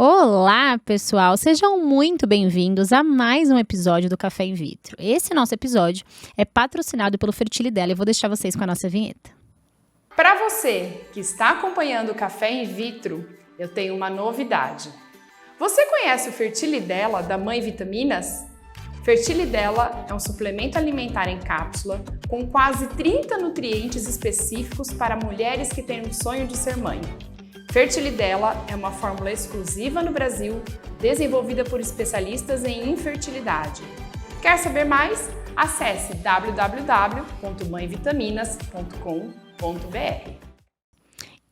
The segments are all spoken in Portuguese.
Olá, pessoal! Sejam muito bem-vindos a mais um episódio do Café in Vitro. Esse nosso episódio é patrocinado pelo Fertilidela e vou deixar vocês com a nossa vinheta. Para você que está acompanhando o Café in Vitro, eu tenho uma novidade. Você conhece o Fertilidela da Mãe Vitaminas? Fertilidela é um suplemento alimentar em cápsula com quase 30 nutrientes específicos para mulheres que têm um sonho de ser mãe. Fertilidela é uma fórmula exclusiva no Brasil, desenvolvida por especialistas em infertilidade. Quer saber mais? Acesse www.mãevitaminas.com.br.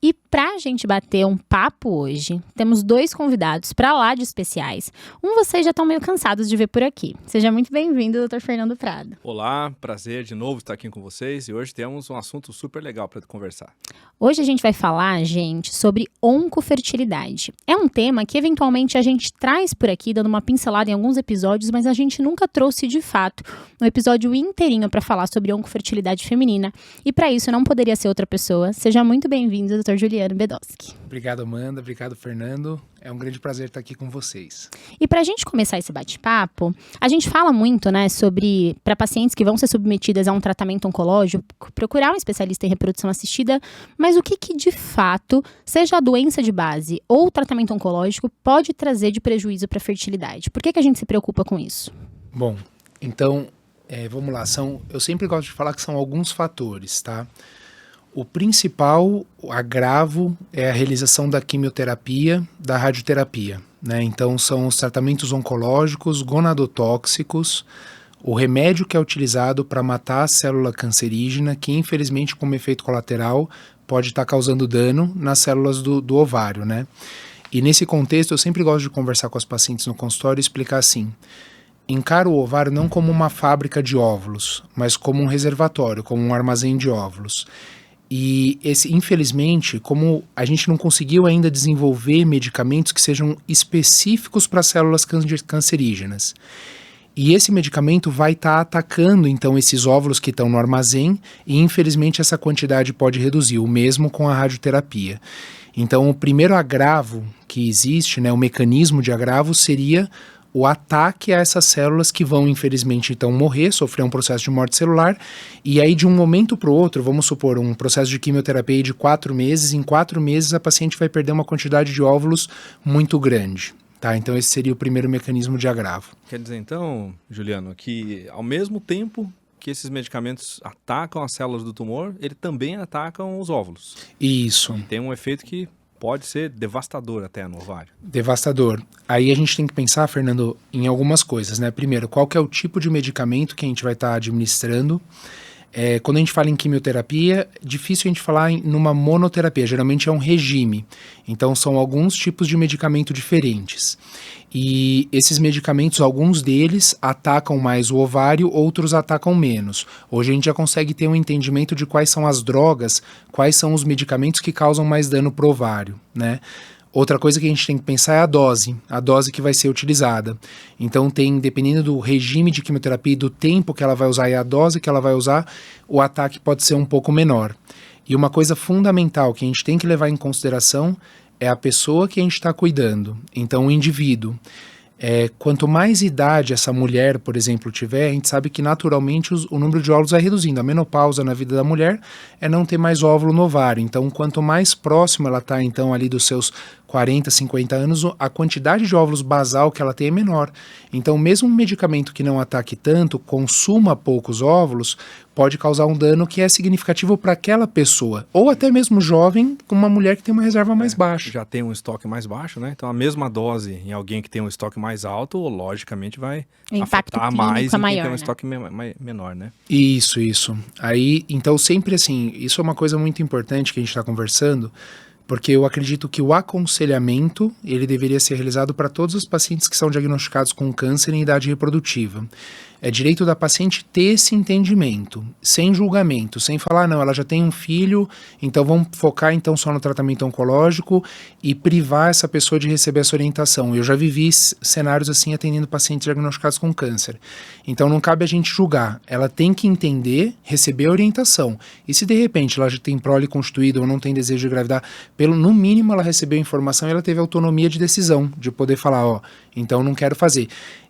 E pra gente bater um papo hoje, temos dois convidados pra lá de especiais. Vocês já estão meio cansados de ver por aqui. Seja muito bem-vindo, Dr. Fernando Prado. Olá, prazer de novo estar aqui com vocês e hoje temos um assunto super legal para conversar. Hoje a gente vai falar, gente, sobre oncofertilidade. É um tema que eventualmente a gente traz por aqui, dando uma pincelada em alguns episódios, mas a gente nunca trouxe de fato um episódio inteirinho para falar sobre oncofertilidade feminina. E para isso não poderia ser outra pessoa. Seja muito bem-vindo, Dr. Juliano Bedowski. Obrigado, Amanda. Obrigado, Fernando. É um grande prazer estar aqui com vocês. E para a gente começar esse bate-papo, a gente fala muito, né, sobre, para pacientes que vão ser submetidas a um tratamento oncológico, procurar um especialista em reprodução assistida, mas o que de fato, seja a doença de base ou o tratamento oncológico, pode trazer de prejuízo para a fertilidade? Por que a gente se preocupa com isso? Bom, então, vamos lá. Eu sempre gosto de falar que são alguns fatores, tá? O principal agravo é a realização da quimioterapia, da radioterapia, né? Então são os tratamentos oncológicos, gonadotóxicos, o remédio que é utilizado para matar a célula cancerígena, que infelizmente como efeito colateral pode estar causando dano nas células do ovário, né? E nesse contexto eu sempre gosto de conversar com as pacientes no consultório e explicar assim: encara o ovário não como uma fábrica de óvulos, mas como um reservatório, como um armazém de óvulos. E infelizmente, como a gente não conseguiu ainda desenvolver medicamentos que sejam específicos para células cancerígenas. E esse medicamento vai estar atacando então esses óvulos que estão no armazém e infelizmente essa quantidade pode reduzir, o mesmo com a radioterapia. Então o primeiro agravo que existe, né, o mecanismo de agravo seria o ataque a essas células que vão, infelizmente, então morrer, sofrer um processo de morte celular, e aí de um momento para o outro, vamos supor, um processo de quimioterapia de 4 meses, em 4 meses a paciente vai perder uma quantidade de óvulos muito grande, tá? Então esse seria o primeiro mecanismo de agravo. Quer dizer então, Juliano, que ao mesmo tempo que esses medicamentos atacam as células do tumor, eles também atacam os óvulos. Isso. E tem um efeito que pode ser devastador até no ovário. Devastador. Aí a gente tem que pensar, Fernando, em algumas coisas, né? Primeiro, qual que é o tipo de medicamento que a gente vai estar administrando? Quando a gente fala em quimioterapia, é difícil a gente falar numa monoterapia, geralmente é um regime. Então são alguns tipos de medicamento diferentes. E esses medicamentos, alguns deles atacam mais o ovário, outros atacam menos. Hoje a gente já consegue ter um entendimento de quais são as drogas, quais são os medicamentos que causam mais dano para o ovário, né? Outra coisa que a gente tem que pensar é a dose que vai ser utilizada. Então dependendo do regime de quimioterapia e do tempo que ela vai usar e a dose que ela vai usar, o ataque pode ser um pouco menor. E uma coisa fundamental que a gente tem que levar em consideração é a pessoa que a gente está cuidando, então o indivíduo. Quanto mais idade essa mulher, por exemplo, tiver, a gente sabe que naturalmente o número de óvulos vai reduzindo. A menopausa na vida da mulher é não ter mais óvulo no ovário. Então, quanto mais próximo ela está, então, ali dos seus 40, 50 anos, a quantidade de óvulos basal que ela tem é menor. Então, mesmo um medicamento que não ataque tanto, consuma poucos óvulos, pode causar um dano que é significativo para aquela pessoa. Ou até mesmo jovem, com uma mulher que tem uma reserva mais baixa. Já tem um estoque mais baixo, né? Então, a mesma dose em alguém que tem um estoque mais alto, logicamente vai afetar mais em quem tem um estoque menor, né? Isso. Aí, então, sempre assim, isso é uma coisa muito importante que a gente está conversando, porque eu acredito que o aconselhamento, ele deveria ser realizado para todos os pacientes que são diagnosticados com câncer em idade reprodutiva. É direito da paciente ter esse entendimento, sem julgamento, sem falar, não, ela já tem um filho, então vamos focar então só no tratamento oncológico e privar essa pessoa de receber essa orientação. Eu já vivi cenários assim atendendo pacientes diagnosticados com câncer. Então não cabe a gente julgar, ela tem que entender, receber a orientação. E se de repente ela já tem prole constituída ou não tem desejo de engravidar, no mínimo ela recebeu a informação e ela teve autonomia de decisão, de poder falar, então não quero fazer.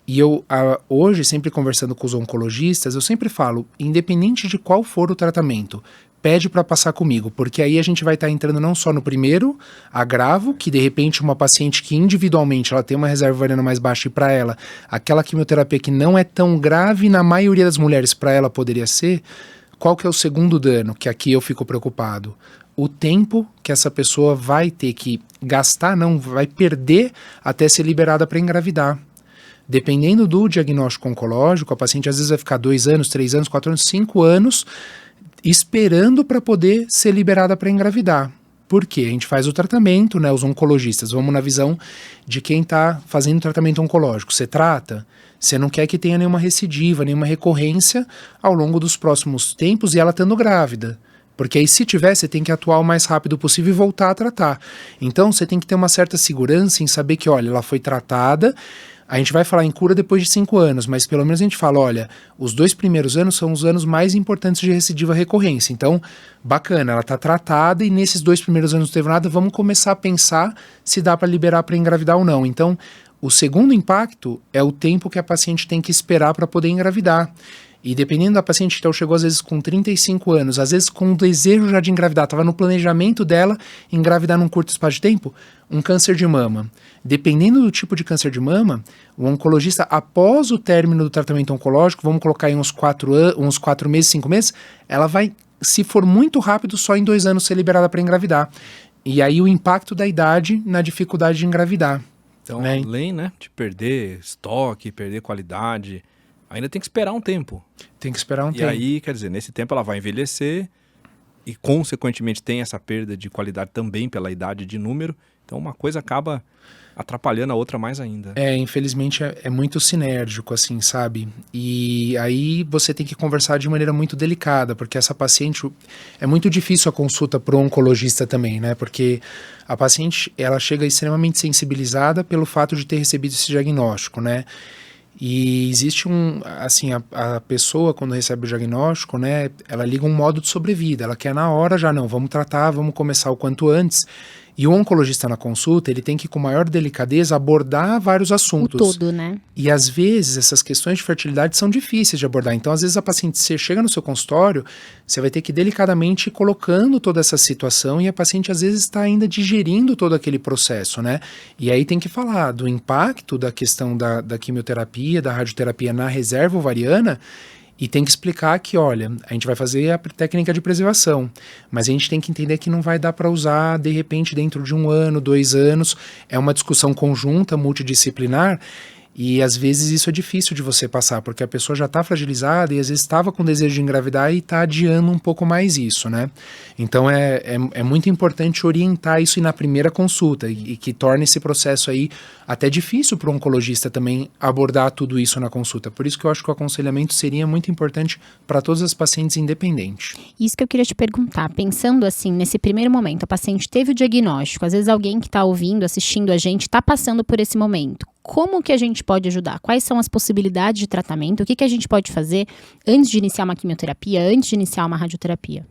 E eu, hoje, sempre conversando com os oncologistas, eu sempre falo, independente de qual for o tratamento, pede para passar comigo, porque aí a gente vai estar entrando não só no primeiro agravo, que de repente uma paciente que individualmente ela tem uma reserva ovariana mais baixa e para ela, aquela quimioterapia que não é tão grave na maioria das mulheres, para ela poderia ser, qual que é o segundo dano, que aqui eu fico preocupado? O tempo que essa pessoa vai ter que gastar, não, vai perder até ser liberada para engravidar. Dependendo do diagnóstico oncológico, a paciente às vezes vai ficar 2 anos, 3 anos, 4 anos, 5 anos esperando para poder ser liberada para engravidar. Por quê? A gente faz o tratamento, né? Os oncologistas, vamos na visão de quem está fazendo tratamento oncológico. Você trata, você não quer que tenha nenhuma recidiva, nenhuma recorrência ao longo dos próximos tempos e ela estando grávida. Porque aí se tiver, você tem que atuar o mais rápido possível e voltar a tratar. Então você tem que ter uma certa segurança em saber que, olha, ela foi tratada. A gente vai falar em cura depois de 5 anos, mas pelo menos a gente fala, olha, os 2 primeiros anos são os anos mais importantes de recidiva recorrência. Então, bacana, ela está tratada e nesses 2 primeiros anos não teve nada, vamos começar a pensar se dá para liberar para engravidar ou não. Então, o segundo impacto é o tempo que a paciente tem que esperar para poder engravidar. E dependendo da paciente, então chegou às vezes com 35 anos, às vezes com o desejo já de engravidar, estava no planejamento dela engravidar num curto espaço de tempo, um câncer de mama. Dependendo do tipo de câncer de mama, o oncologista, após o término do tratamento oncológico, vamos colocar em uns 4 meses, 5 meses, ela vai, se for muito rápido, só em 2 anos ser liberada para engravidar. E aí o impacto da idade na dificuldade de engravidar. Então, além, de perder estoque, perder qualidade, ainda tem que esperar um tempo. Tem que esperar um tempo. E aí, quer dizer, nesse tempo ela vai envelhecer e, consequentemente, tem essa perda de qualidade também pela idade de número. Então, uma coisa acaba atrapalhando a outra mais ainda. Infelizmente é muito sinérgico, assim, sabe? E aí você tem que conversar de maneira muito delicada, porque essa paciente, é muito difícil a consulta para o oncologista também, né? Porque a paciente, ela chega extremamente sensibilizada pelo fato de ter recebido esse diagnóstico, né? E existe a pessoa quando recebe o diagnóstico, né, ela liga um modo de sobrevida, ela quer na hora já, não, vamos tratar, vamos começar o quanto antes. E o oncologista na consulta, ele tem que com maior delicadeza abordar vários assuntos. O todo, né? E às vezes essas questões de fertilidade são difíceis de abordar. Então às vezes a paciente, você chega no seu consultório, você vai ter que delicadamente ir colocando toda essa situação e a paciente às vezes está ainda digerindo todo aquele processo, né? E aí tem que falar do impacto da questão da quimioterapia, da radioterapia na reserva ovariana. E tem que explicar que, olha, a gente vai fazer a técnica de preservação, mas a gente tem que entender que não vai dar para usar, de repente, dentro de 1 ano, 2 anos. É uma discussão conjunta, multidisciplinar, e às vezes isso é difícil de você passar, porque a pessoa já está fragilizada e às vezes estava com desejo de engravidar e está adiando um pouco mais isso, né? Então é muito importante orientar isso na primeira consulta e que torne esse processo aí até difícil para o oncologista também abordar tudo isso na consulta. Por isso que eu acho que o aconselhamento seria muito importante para todas as pacientes independentes. Isso que eu queria te perguntar, pensando assim, nesse primeiro momento, a paciente teve o diagnóstico, às vezes alguém que está ouvindo, assistindo a gente, está passando por esse momento. Como que a gente pode ajudar? Quais são as possibilidades de tratamento? O que a gente pode fazer antes de iniciar uma quimioterapia, antes de iniciar uma radioterapia?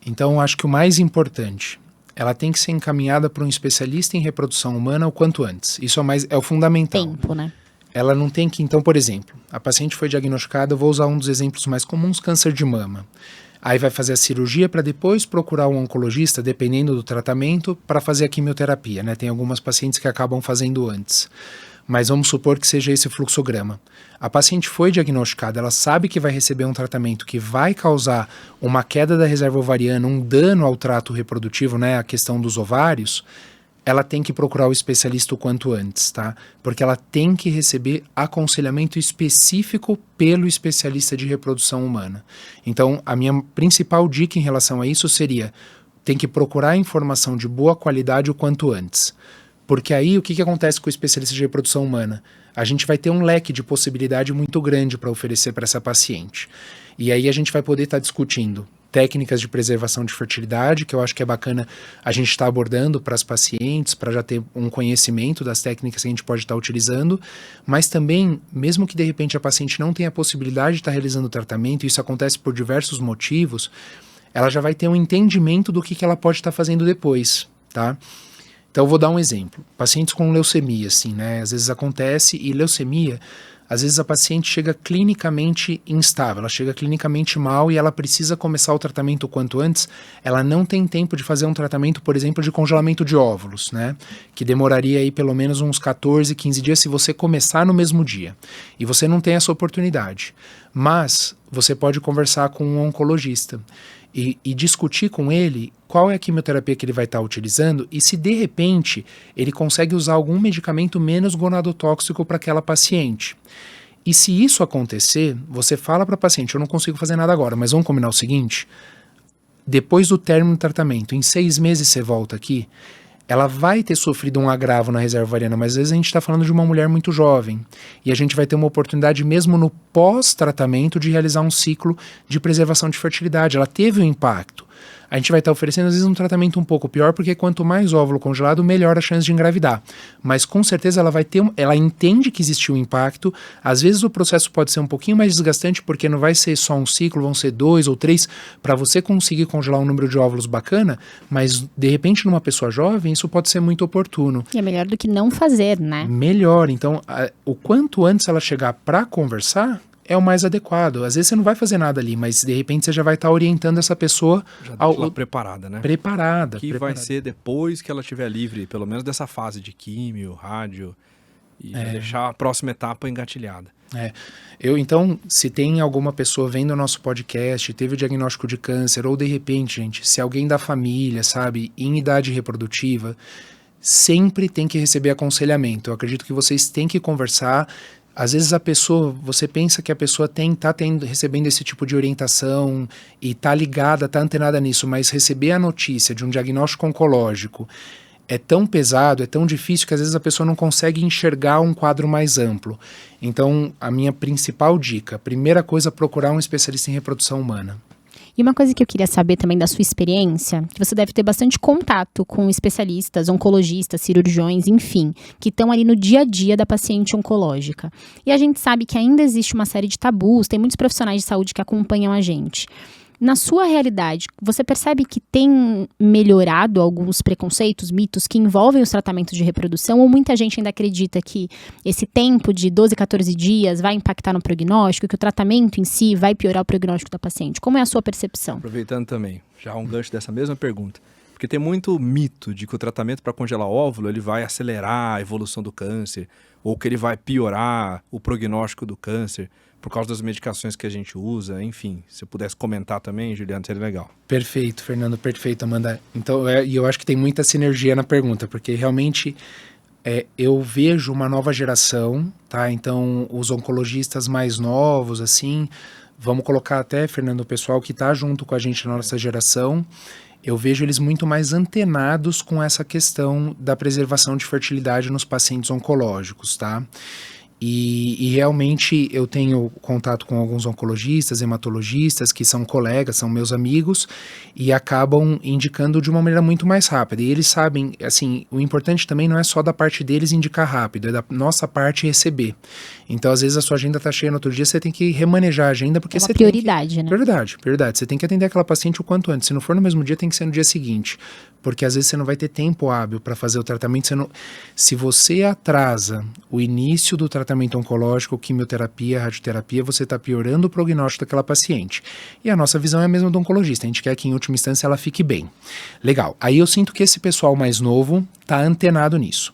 Então acho que o mais importante, ela tem que ser encaminhada para um especialista em reprodução humana o quanto antes. Isso é o fundamental. Tempo, né? Ela não tem que, então, por exemplo, a paciente foi diagnosticada, eu vou usar um dos exemplos mais comuns, câncer de mama. Aí vai fazer a cirurgia para depois procurar um oncologista, dependendo do tratamento, para fazer a quimioterapia, né? Tem algumas pacientes que acabam fazendo antes. Mas vamos supor que seja esse fluxograma. A paciente foi diagnosticada, ela sabe que vai receber um tratamento que vai causar uma queda da reserva ovariana, um dano ao trato reprodutivo, né? A questão dos ovários. Ela tem que procurar o especialista o quanto antes, tá? Porque ela tem que receber aconselhamento específico pelo especialista de reprodução humana. Então, a minha principal dica em relação a isso seria, tem que procurar informação de boa qualidade o quanto antes. Porque aí o que acontece com o especialista de reprodução humana? A gente vai ter um leque de possibilidade muito grande para oferecer para essa paciente. E aí a gente vai poder estar discutindo técnicas de preservação de fertilidade, que eu acho que é bacana a gente estar abordando para as pacientes, para já ter um conhecimento das técnicas que a gente pode estar utilizando, mas também, mesmo que de repente a paciente não tenha a possibilidade de estar realizando o tratamento, e isso acontece por diversos motivos, ela já vai ter um entendimento do que ela pode estar fazendo depois, tá? Então eu vou dar um exemplo. Pacientes com leucemia, assim, né? Às vezes acontece, e leucemia, às vezes a paciente chega clinicamente instável, ela chega clinicamente mal e ela precisa começar o tratamento o quanto antes. Ela não tem tempo de fazer um tratamento, por exemplo, de congelamento de óvulos, né? Que demoraria aí pelo menos uns 14, 15 dias se você começar no mesmo dia. E você não tem essa oportunidade. Mas você pode conversar com um oncologista e discutir com ele qual é a quimioterapia que ele vai estar utilizando e se de repente ele consegue usar algum medicamento menos gonadotóxico para aquela paciente. E se isso acontecer, você fala para a paciente, eu não consigo fazer nada agora, mas vamos combinar o seguinte, depois do término do tratamento, em 6 meses você volta aqui, ela vai ter sofrido um agravo na reserva ovariana, mas às vezes a gente está falando de uma mulher muito jovem e a gente vai ter uma oportunidade mesmo no pós-tratamento de realizar um ciclo de preservação de fertilidade. Ela teve um impacto. A gente vai estar oferecendo às vezes um tratamento um pouco pior, porque quanto mais óvulo congelado, melhor a chance de engravidar. Mas com certeza ela vai ter, ela entende que existiu um impacto. Às vezes o processo pode ser um pouquinho mais desgastante, porque não vai ser só um ciclo, vão ser 2 ou 3, para você conseguir congelar um número de óvulos bacana, mas de repente numa pessoa jovem isso pode ser muito oportuno. E é melhor do que não fazer, né? Melhor. Então, o quanto antes ela chegar para conversar, é o mais adequado. Às vezes você não vai fazer nada ali, mas de repente você já vai estar orientando essa pessoa preparada, né? Preparada. Que vai ser depois que ela estiver livre, pelo menos dessa fase de químio, rádio, e deixar a próxima etapa engatilhada. Então, se tem alguma pessoa vendo o nosso podcast, teve o diagnóstico de câncer, ou de repente, gente, se alguém da família, sabe, em idade reprodutiva, sempre tem que receber aconselhamento. Eu acredito que vocês têm que conversar. Às vezes a pessoa, você pensa que a pessoa recebendo esse tipo de orientação e está ligada, está antenada nisso, mas receber a notícia de um diagnóstico oncológico é tão pesado, é tão difícil que às vezes a pessoa não consegue enxergar um quadro mais amplo. Então, a minha principal dica, primeira coisa, procurar um especialista em reprodução humana. E uma coisa que eu queria saber também da sua experiência, que você deve ter bastante contato com especialistas, oncologistas, cirurgiões, enfim, que estão ali no dia a dia da paciente oncológica. E a gente sabe que ainda existe uma série de tabus, tem muitos profissionais de saúde que acompanham a gente. Na sua realidade, você percebe que tem melhorado alguns preconceitos, mitos que envolvem os tratamentos de reprodução, ou muita gente ainda acredita que esse tempo de 12, 14 dias vai impactar no prognóstico, que o tratamento em si vai piorar o prognóstico da paciente? Como é a sua percepção? Aproveitando também, já um gancho dessa mesma pergunta, porque tem muito mito de que o tratamento para congelar óvulo ele vai acelerar a evolução do câncer, ou que ele vai piorar o prognóstico do câncer, por causa das medicações que a gente usa, enfim. Se eu pudesse comentar também, Juliano, seria legal. Perfeito, Fernando, perfeito, Amanda. Então, eu acho que tem muita sinergia na pergunta, porque realmente eu vejo uma nova geração, tá? Então, os oncologistas mais novos, assim, vamos colocar até, Fernando, o pessoal que está junto com a gente na nossa geração, eu vejo eles muito mais antenados com essa questão da preservação de fertilidade nos pacientes oncológicos, tá? E realmente eu tenho contato com alguns oncologistas, hematologistas, que são colegas, são meus amigos, e acabam indicando de uma maneira muito mais rápida. E eles sabem, assim, o importante também não é só da parte deles indicar rápido, é da nossa parte receber. Então, às vezes, a sua agenda está cheia no outro dia, você tem que remanejar a agenda, porque é uma você prioridade, tem que... né? Prioridade. Você tem que atender aquela paciente o quanto antes. Se não for no mesmo dia, tem que ser no dia seguinte. Porque às vezes você não vai ter tempo hábil para fazer o tratamento. Se você atrasa o início do tratamento oncológico, quimioterapia, radioterapia, você está piorando o prognóstico daquela paciente. E a nossa visão é a mesma do oncologista. A gente quer que, em última instância, ela fique bem. Legal. Aí eu sinto que esse pessoal mais novo está antenado nisso.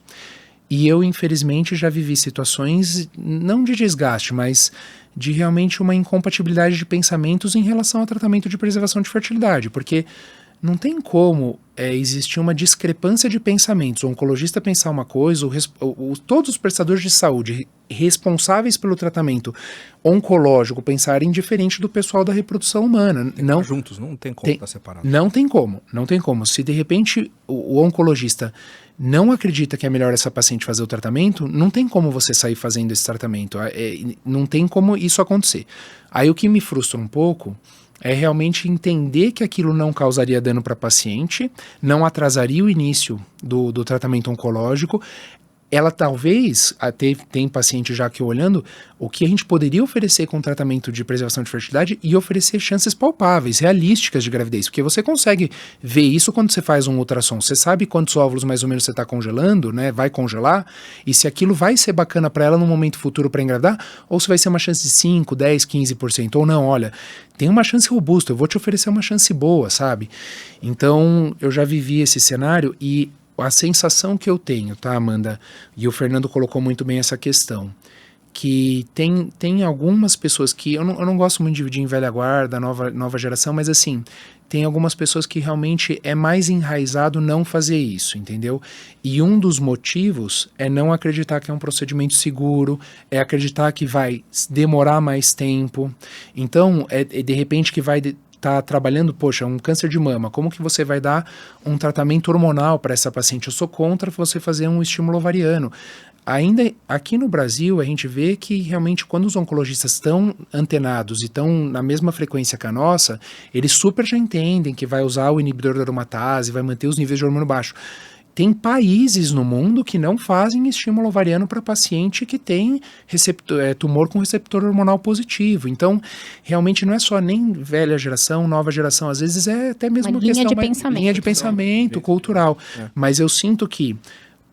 E eu, infelizmente, já vivi situações, não de desgaste, mas de realmente uma incompatibilidade de pensamentos em relação ao tratamento de preservação de fertilidade. Porque não tem como existir uma discrepância de pensamentos. O oncologista pensar uma coisa, todos os prestadores de saúde responsáveis pelo tratamento oncológico pensarem diferente do pessoal da reprodução humana. Não juntos, não tem como estar separado. Não tem como. Se de repente o oncologista não acredita que é melhor essa paciente fazer o tratamento, não tem como você sair fazendo esse tratamento, não tem como isso acontecer. Aí o que me frustra um pouco é realmente entender que aquilo não causaria dano para a paciente, não atrasaria o início do tratamento oncológico. Ela talvez, tem paciente já aqui olhando, o que a gente poderia oferecer com tratamento de preservação de fertilidade e oferecer chances palpáveis, realísticas de gravidez, porque você consegue ver isso quando você faz um ultrassom, você sabe quantos óvulos mais ou menos você está congelando, né, vai congelar, e se aquilo vai ser bacana para ela no momento futuro para engravidar, ou se vai ser uma chance de 5, 10, 15%, ou não, olha, tem uma chance robusta, eu vou te oferecer uma chance boa, sabe? Então, eu já vivi esse cenário e a sensação que eu tenho, tá, Amanda? E o Fernando colocou muito bem essa questão, que tem algumas pessoas que, eu não gosto muito de dividir em velha guarda, nova geração, mas assim, tem algumas pessoas que realmente é mais enraizado não fazer isso, entendeu? E um dos motivos é não acreditar que é um procedimento seguro, é acreditar que vai demorar mais tempo, então, de repente que vai tá trabalhando, poxa, um câncer de mama, como que você vai dar um tratamento hormonal para essa paciente? Eu sou contra você fazer um estímulo ovariano. Ainda aqui no Brasil, a gente vê que realmente quando os oncologistas estão antenados e estão na mesma frequência que a nossa, eles super já entendem que vai usar o inibidor da aromatase, vai manter os níveis de hormônio baixo. Tem países no mundo que não fazem estímulo ovariano para paciente que tem tumor com receptor hormonal positivo. Então, realmente não é só nem velha geração, nova geração. Às vezes é até mesmo uma linha de pensamento. Linha de pensamento cultural. Mas eu sinto que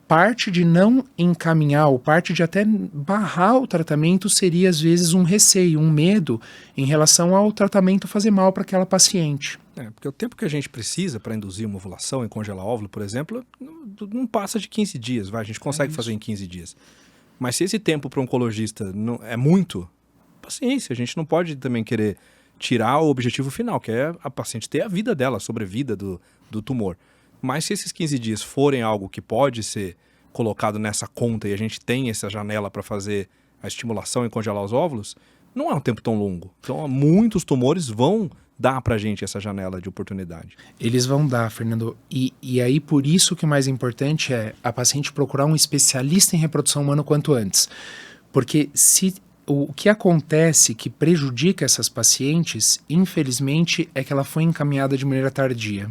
parte de não encaminhar, ou parte de até barrar o tratamento seria às vezes um receio, um medo em relação ao tratamento fazer mal para aquela paciente. Porque o tempo que a gente precisa para induzir uma ovulação e congelar óvulo, por exemplo, não passa de 15 dias, a gente consegue fazer em 15 dias. Mas se esse tempo para o oncologista não é muito, paciência, a gente não pode também querer tirar o objetivo final, que é a paciente ter a vida dela, a sobrevida do tumor. Mas se esses 15 dias forem algo que pode ser colocado nessa conta e a gente tem essa janela para fazer a estimulação e congelar os óvulos, não é um tempo tão longo. Então, muitos tumores vão dar pra gente essa janela de oportunidade. Eles vão dar, Fernando. E aí, por isso que o mais importante é a paciente procurar um especialista em reprodução humana o quanto antes. Porque o que acontece que prejudica essas pacientes, infelizmente, é que ela foi encaminhada de maneira tardia.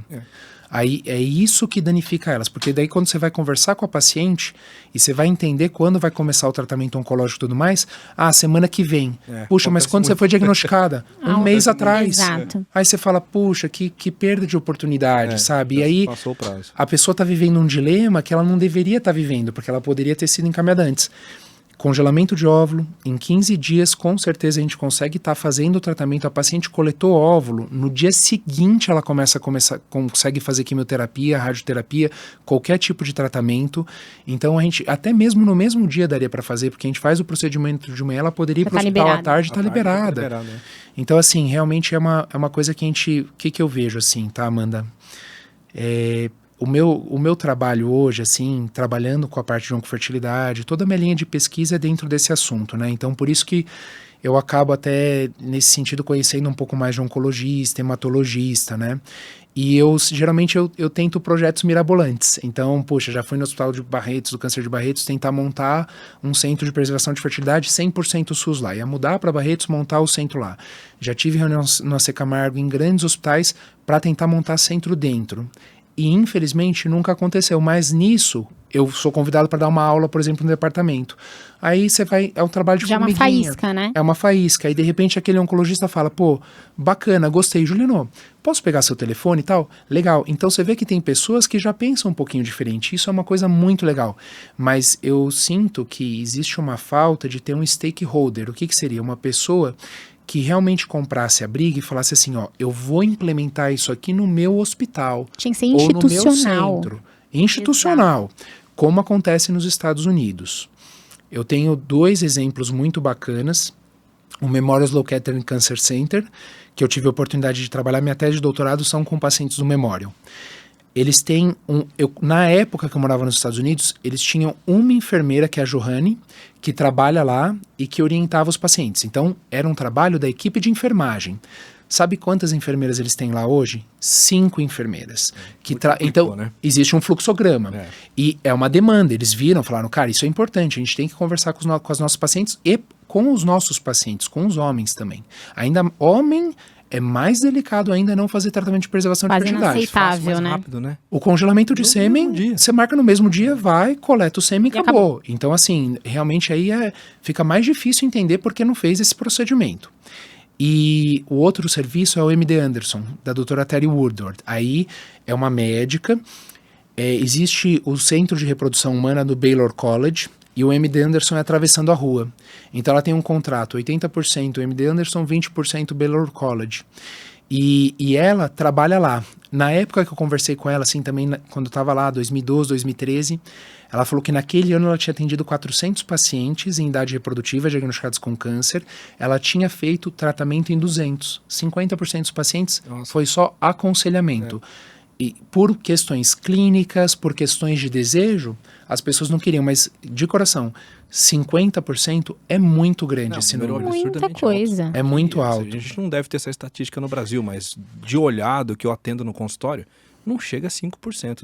Aí é isso que danifica elas, porque daí quando você vai conversar com a paciente e você vai entender quando vai começar o tratamento oncológico e tudo mais, semana que vem. Puxa, mas quando você foi diagnosticada? Um mês atrás. Exato. Aí você fala, puxa, que perda de oportunidade, sabe? E aí passou o prazo. A pessoa está vivendo um dilema que ela não deveria estar vivendo, porque ela poderia ter sido encaminhada antes. Congelamento de óvulo, em 15 dias, com certeza a gente consegue estar fazendo o tratamento. A paciente coletou óvulo, no dia seguinte ela consegue fazer quimioterapia, radioterapia, qualquer tipo de tratamento. Então a gente, até mesmo no mesmo dia daria para fazer, porque a gente faz o procedimento de manhã, ela poderia ir para o hospital à tarde e está liberada. Então assim, realmente é uma coisa que que eu vejo assim, tá, Amanda? O meu trabalho hoje, assim, trabalhando com a parte de oncofertilidade, toda a minha linha de pesquisa é dentro desse assunto, né? Então, por isso que eu acabo até, nesse sentido, conhecendo um pouco mais de oncologista, hematologista, né? E geralmente eu tento projetos mirabolantes. Então, poxa, já fui no Hospital de Barretos, do Câncer de Barretos, tentar montar um centro de preservação de fertilidade 100% SUS lá. Ia mudar para Barretos, montar o centro lá. Já tive reunião no AC Camargo, em grandes hospitais, para tentar montar centro dentro. E, infelizmente, nunca aconteceu. Mas nisso, eu sou convidado para dar uma aula, por exemplo, no departamento. Aí você vai, é um trabalho de formiguinha. Já é uma faísca, né? É uma faísca. Aí, de repente, aquele oncologista fala, pô, bacana, gostei. Juliano, posso pegar seu telefone e tal? Legal. Então, você vê que tem pessoas que já pensam um pouquinho diferente. Isso é uma coisa muito legal. Mas eu sinto que existe uma falta de ter um stakeholder. O que seria? Uma pessoa que realmente comprasse a briga e falasse assim, ó, eu vou implementar isso aqui no meu hospital. Tinha que ser institucional. Ou no meu centro. Institucional. Exato. Como acontece nos Estados Unidos. Eu tenho 2 exemplos muito bacanas. O Memorial Sloan Kettering Cancer Center, que eu tive a oportunidade de trabalhar, minha tese de doutorado são com pacientes do Memorial. Eles têm na época que eu morava nos Estados Unidos, eles tinham uma enfermeira, que é a Johanne, que trabalha lá e que orientava os pacientes. Então, era um trabalho da equipe de enfermagem. Sabe quantas enfermeiras eles têm lá hoje? 5 enfermeiras. Então, né? existe um fluxograma. É. E é uma demanda. Eles viram, falaram, cara, isso é importante, a gente tem que conversar com os nossos pacientes e com os nossos pacientes, com os homens também. Ainda homem é mais delicado ainda não fazer tratamento de preservação de Quase fertilidade. inaceitável, Mais né? rápido, né? O congelamento de No sêmen, mesmo dia. você marca no mesmo dia, vai, coleta o sêmen e E acabou. Então, assim, realmente aí fica mais difícil entender por que não fez esse procedimento. E o outro serviço é o MD Anderson, da doutora Terry Woodward. Aí é uma médica, existe o Centro de Reprodução Humana do Baylor College, e o MD Anderson é atravessando a rua. Então ela tem um contrato, 80% MD Anderson, 20% Baylor College. E ela trabalha lá. Na época que eu conversei com ela, assim, também quando eu estava lá, 2012, 2013, ela falou que naquele ano ela tinha atendido 400 pacientes em idade reprodutiva diagnosticados com câncer. Ela tinha feito tratamento em 200. 50% dos pacientes foi só aconselhamento. E por questões clínicas, por questões de desejo, as pessoas não queriam, mas de coração, 50% é muito grande esse número. Muita coisa. É muito A alto. gente não deve ter essa estatística no Brasil, mas de olhado que eu atendo no consultório, não chega a 5%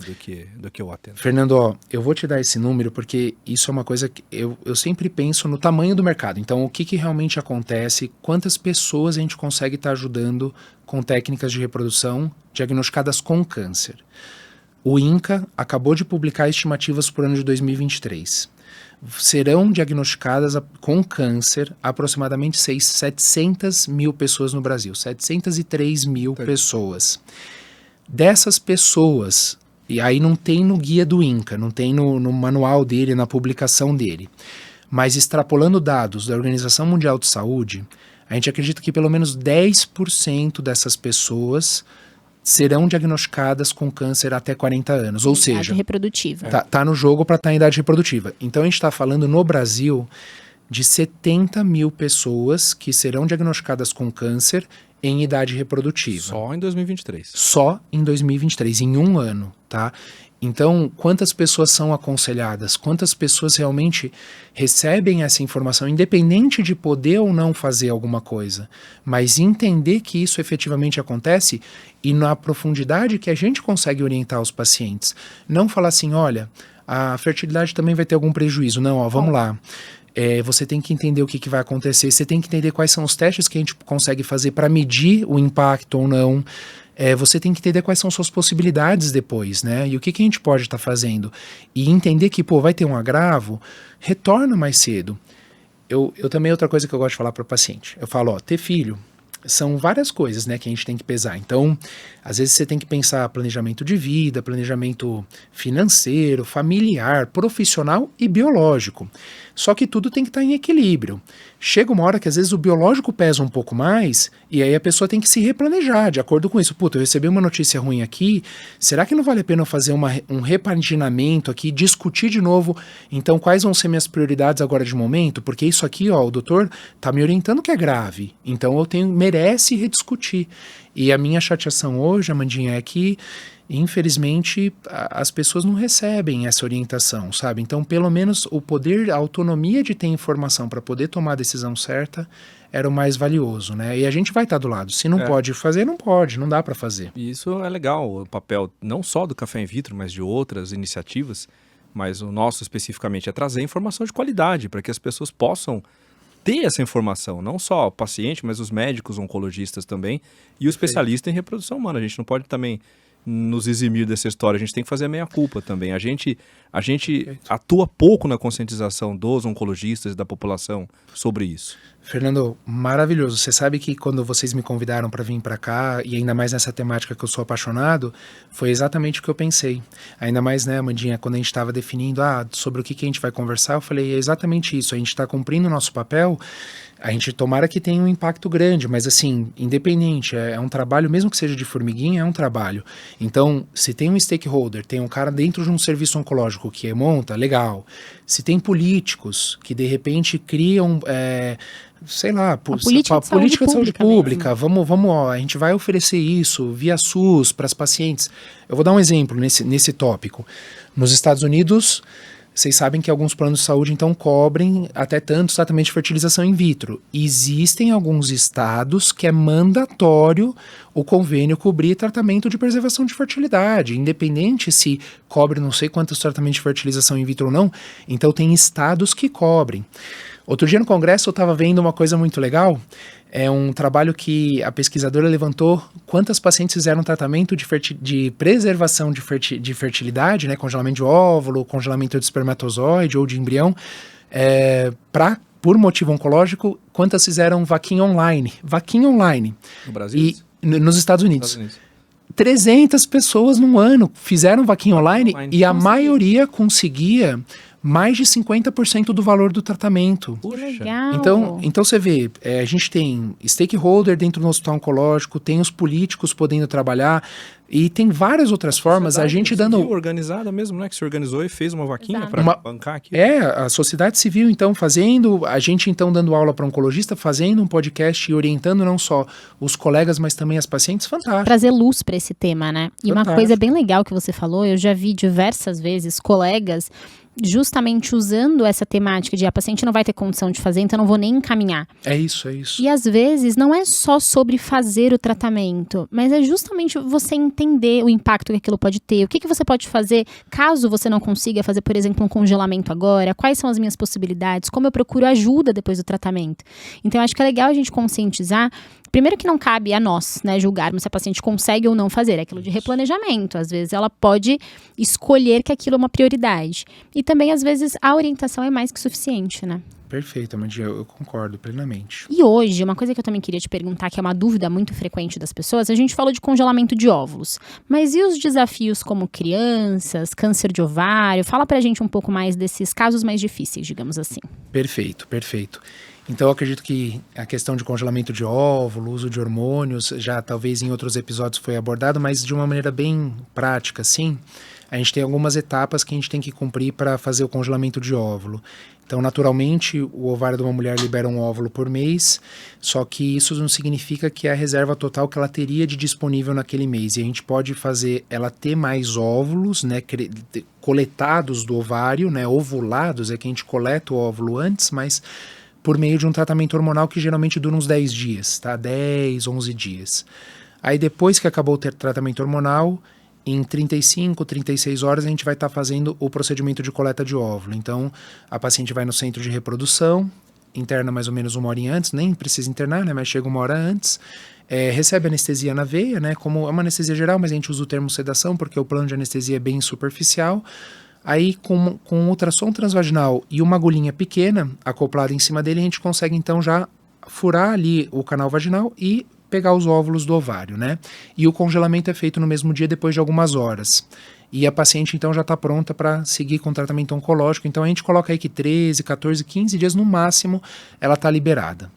do que eu atendo. Fernando, ó, eu vou te dar esse número porque isso é uma coisa que eu sempre penso no tamanho do mercado. Então, o que realmente acontece, quantas pessoas a gente consegue estar ajudando com técnicas de reprodução diagnosticadas com câncer. O INCA acabou de publicar estimativas para o ano de 2023. Serão diagnosticadas com câncer aproximadamente 700 mil pessoas no Brasil. 703 mil pessoas. Dessas pessoas, e aí não tem no guia do INCA, não tem no manual dele, na publicação dele, mas extrapolando dados da Organização Mundial de Saúde, a gente acredita que pelo menos 10% dessas pessoas serão diagnosticadas com câncer até 40 anos, ou seja, Idade reprodutiva. tá no jogo para estar em idade reprodutiva. Então a gente está falando no Brasil de 70 mil pessoas que serão diagnosticadas com câncer em idade reprodutiva. Só em 2023. Só em 2023, em um ano, tá? Então, quantas pessoas são aconselhadas? Quantas pessoas realmente recebem essa informação, independente de poder ou não fazer alguma coisa, mas entender que isso efetivamente acontece e na profundidade que a gente consegue orientar os pacientes. Não falar assim, olha, a fertilidade também vai ter algum prejuízo. Não, ó, vamos lá. Você tem que entender o que vai acontecer, você tem que entender quais são os testes que a gente consegue fazer para medir o impacto ou não. Você tem que entender quais são suas possibilidades depois, né? E o que a gente pode estar fazendo. E entender que, vai ter um agravo, retorna mais cedo. Eu também, outra coisa que eu gosto de falar para o paciente, eu falo, ter filho são várias coisas, né, que a gente tem que pesar. Então, às vezes você tem que pensar planejamento de vida, planejamento financeiro, familiar, profissional e biológico. Só que tudo tem que estar em equilíbrio. Chega uma hora que às vezes o biológico pesa um pouco mais e aí a pessoa tem que se replanejar de acordo com isso. Puta, eu recebi uma notícia ruim aqui, será que não vale a pena eu fazer um repaginamento aqui, discutir de novo, então quais vão ser minhas prioridades agora de momento? Porque isso aqui, o doutor tá me orientando que é grave, então merece rediscutir. E a minha chateação hoje, Amandinha, é que infelizmente as pessoas não recebem essa orientação, sabe? Então, pelo menos o poder, a autonomia de ter informação para poder tomar a decisão certa era o mais valioso, né? E a gente vai estar do lado. Se não pode fazer, não pode, não dá para fazer. E isso é legal, o papel não só do Café in Vitro, mas de outras iniciativas, mas o nosso especificamente é trazer informação de qualidade para que as pessoas possam ter essa informação, não só o paciente, mas os médicos, oncologistas também, e o especialista em reprodução humana. A gente não pode também nos eximir dessa história, a gente tem que fazer a meia-culpa também. A gente atua pouco na conscientização dos oncologistas e da população sobre isso. Fernando, maravilhoso. Você sabe que quando vocês me convidaram para vir para cá, e ainda mais nessa temática que eu sou apaixonado, foi exatamente o que eu pensei. Ainda mais, né, Amandinha, quando a gente estava definindo sobre o que a gente vai conversar, eu falei, é exatamente isso, a gente está cumprindo o nosso papel, a gente tomara que tenha um impacto grande, mas assim, independente, é um trabalho, mesmo que seja de formiguinha, é um trabalho. Então, se tem um stakeholder, tem um cara dentro de um serviço oncológico que monta, legal. Se tem políticos que de repente criam, sei lá, política de saúde pública, vamos, a gente vai oferecer isso via SUS para as pacientes. Eu vou dar um exemplo nesse tópico. Nos Estados Unidos, Vocês sabem que alguns planos de saúde, então, cobrem até tanto tratamento de fertilização in vitro. Existem alguns estados que é mandatório o convênio cobrir tratamento de preservação de fertilidade, independente se cobre não sei quantos tratamentos de fertilização in vitro ou não, então tem estados que cobrem. Outro dia no congresso eu estava vendo uma coisa muito legal, é um trabalho que a pesquisadora levantou quantas pacientes fizeram tratamento de preservação de fertilidade, né, congelamento de óvulo, congelamento de espermatozoide ou de embrião, por motivo oncológico, quantas fizeram vaquinha online. Vaquinha online. No Brasil? E nos Estados Unidos. 300 pessoas num ano fizeram vaquinha online e a maioria conseguia mais de 50% do valor do tratamento. Puxa. Legal. Então você vê, a gente tem stakeholder dentro do hospital oncológico, tem os políticos podendo trabalhar e tem várias outras formas, a gente dando... organizada mesmo, né? Que se organizou e fez uma vaquinha para bancar aqui. A sociedade civil, então, fazendo, a gente, então, dando aula para oncologista, fazendo um podcast e orientando não só os colegas, mas também as pacientes, fantástico. Trazer luz para esse tema, né? E Fantástico. uma coisa bem legal que você falou, eu já vi diversas vezes colegas justamente usando essa temática de a paciente não vai ter condição de fazer, então não vou nem encaminhar. É isso. E às vezes não é só sobre fazer o tratamento, mas é justamente você entender o impacto que aquilo pode ter, o que você pode fazer caso você não consiga fazer, por exemplo, um congelamento agora, quais são as minhas possibilidades, como eu procuro ajuda depois do tratamento. Então eu acho que é legal a gente conscientizar. Primeiro que não cabe a nós, né, julgarmos se a paciente consegue ou não fazer, é aquilo de replanejamento. Às vezes ela pode escolher que aquilo é uma prioridade. E também, às vezes, a orientação é mais que suficiente, né? Perfeito, Amandinha, eu concordo plenamente. E hoje, uma coisa que eu também queria te perguntar, que é uma dúvida muito frequente das pessoas, a gente falou de congelamento de óvulos. Mas e os desafios como crianças, câncer de ovário? Fala pra gente um pouco mais desses casos mais difíceis, digamos assim. Perfeito. Então, eu acredito que a questão de congelamento de óvulo, uso de hormônios, já talvez em outros episódios foi abordado, mas de uma maneira bem prática, sim. A gente tem algumas etapas que a gente tem que cumprir para fazer o congelamento de óvulo. Então, naturalmente, o ovário de uma mulher libera um óvulo por mês, só que isso não significa que é a reserva total que ela teria de disponível naquele mês. E a gente pode fazer ela ter mais óvulos, né, coletados do ovário, né, ovulados, é que a gente coleta o óvulo antes, mas por meio de um tratamento hormonal que geralmente dura uns 10 dias, tá? 10, 11 dias. Aí depois que acabou o tratamento hormonal, em 35, 36 horas a gente vai estar fazendo o procedimento de coleta de óvulo. Então, a paciente vai no centro de reprodução, interna mais ou menos uma horinha antes, nem precisa internar, né? Mas chega uma hora antes, recebe anestesia na veia, né? Como é uma anestesia geral, mas a gente usa o termo sedação porque o plano de anestesia é bem superficial. Aí, com ultrassom transvaginal e uma agulhinha pequena acoplada em cima dele, a gente consegue então já furar ali o canal vaginal e pegar os óvulos do ovário, né? E o congelamento é feito no mesmo dia, depois de algumas horas. E a paciente então já está pronta para seguir com o tratamento oncológico. Então a gente coloca aí que 13, 14, 15 dias no máximo ela está liberada.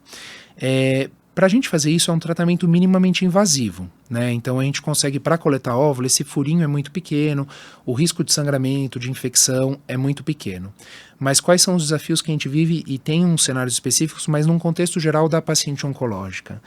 Para a gente fazer isso é um tratamento minimamente invasivo, né? Então a gente consegue, para coletar óvulo, esse furinho é muito pequeno, o risco de sangramento, de infecção é muito pequeno. Mas quais são os desafios que a gente vive, e tem uns cenários específicos, mas num contexto geral da paciente oncológica?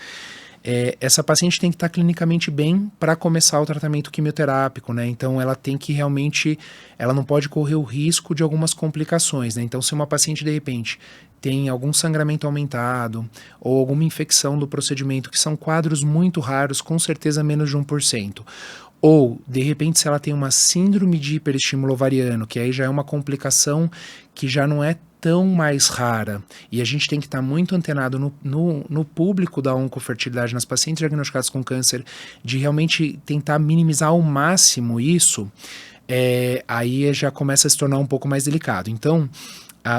Essa paciente tem que estar clinicamente bem para começar o tratamento quimioterápico, né? Então ela tem que realmente, ela não pode correr o risco de algumas complicações, né? Então se uma paciente de repente tem algum sangramento aumentado ou alguma infecção do procedimento, que são quadros muito raros, com certeza menos de 1%. Ou, de repente, se ela tem uma síndrome de hiperestímulo ovariano, que aí já é uma complicação que já não é tão mais rara, e a gente tem que estar muito antenado no público da oncofertilidade nas pacientes diagnosticadas com câncer, de realmente tentar minimizar ao máximo isso, aí já começa a se tornar um pouco mais delicado. Então,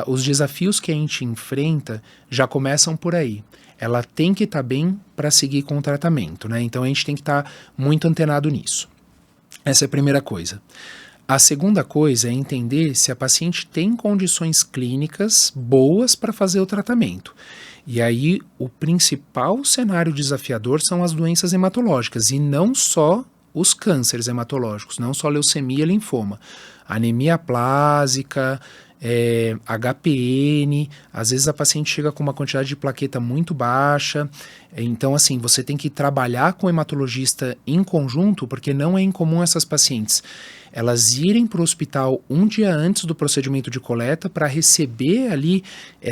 os desafios que a gente enfrenta já começam por aí. Ela tem que estar bem para seguir com o tratamento, né? Então a gente tem que estar muito antenado nisso. Essa é a primeira coisa. A segunda coisa é entender se a paciente tem condições clínicas boas para fazer o tratamento. E aí o principal cenário desafiador são as doenças hematológicas, e não só os cânceres hematológicos, não só leucemia e linfoma. Anemia aplásica, HPN, às vezes a paciente chega com uma quantidade de plaqueta muito baixa, então assim, você tem que trabalhar com o hematologista em conjunto, porque não é incomum essas pacientes elas irem para o hospital um dia antes do procedimento de coleta para receber ali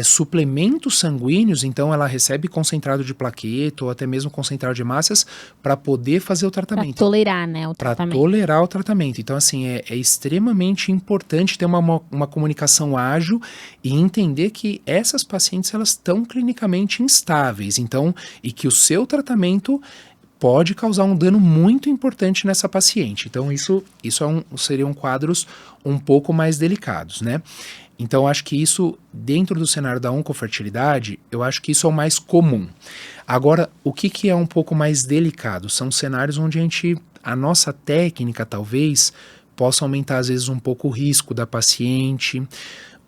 suplementos sanguíneos, então ela recebe concentrado de plaqueta ou até mesmo concentrado de massas para poder fazer o tratamento. Para tolerar, né, o Para tratamento. tolerar o tratamento. Então, assim, é extremamente importante ter uma comunicação ágil e entender que essas pacientes, elas estão clinicamente instáveis, então, e que o seu tratamento pode causar um dano muito importante nessa paciente. Então, isso seriam quadros um pouco mais delicados, né? Então, acho que isso, dentro do cenário da oncofertilidade, eu acho que isso é o mais comum. Agora, o que é um pouco mais delicado? São cenários onde a nossa técnica, talvez, possa aumentar, às vezes, um pouco o risco da paciente,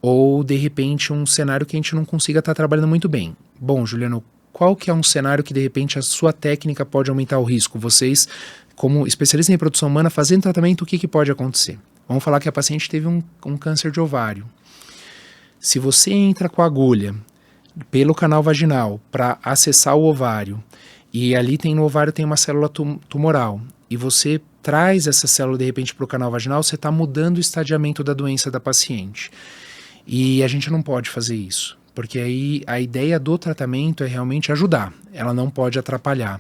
ou, de repente, um cenário que a gente não consiga estar trabalhando muito bem. Bom, Juliano, qual que é um cenário que, de repente, a sua técnica pode aumentar o risco? Vocês, como especialistas em reprodução humana, fazendo tratamento, o que pode acontecer? Vamos falar que a paciente teve um câncer de ovário. Se você entra com a agulha pelo canal vaginal para acessar o ovário, e ali no ovário tem uma célula tumoral, e você traz essa célula, de repente, para o canal vaginal, você está mudando o estadiamento da doença da paciente. E a gente não pode fazer isso. Porque aí a ideia do tratamento é realmente ajudar, ela não pode atrapalhar.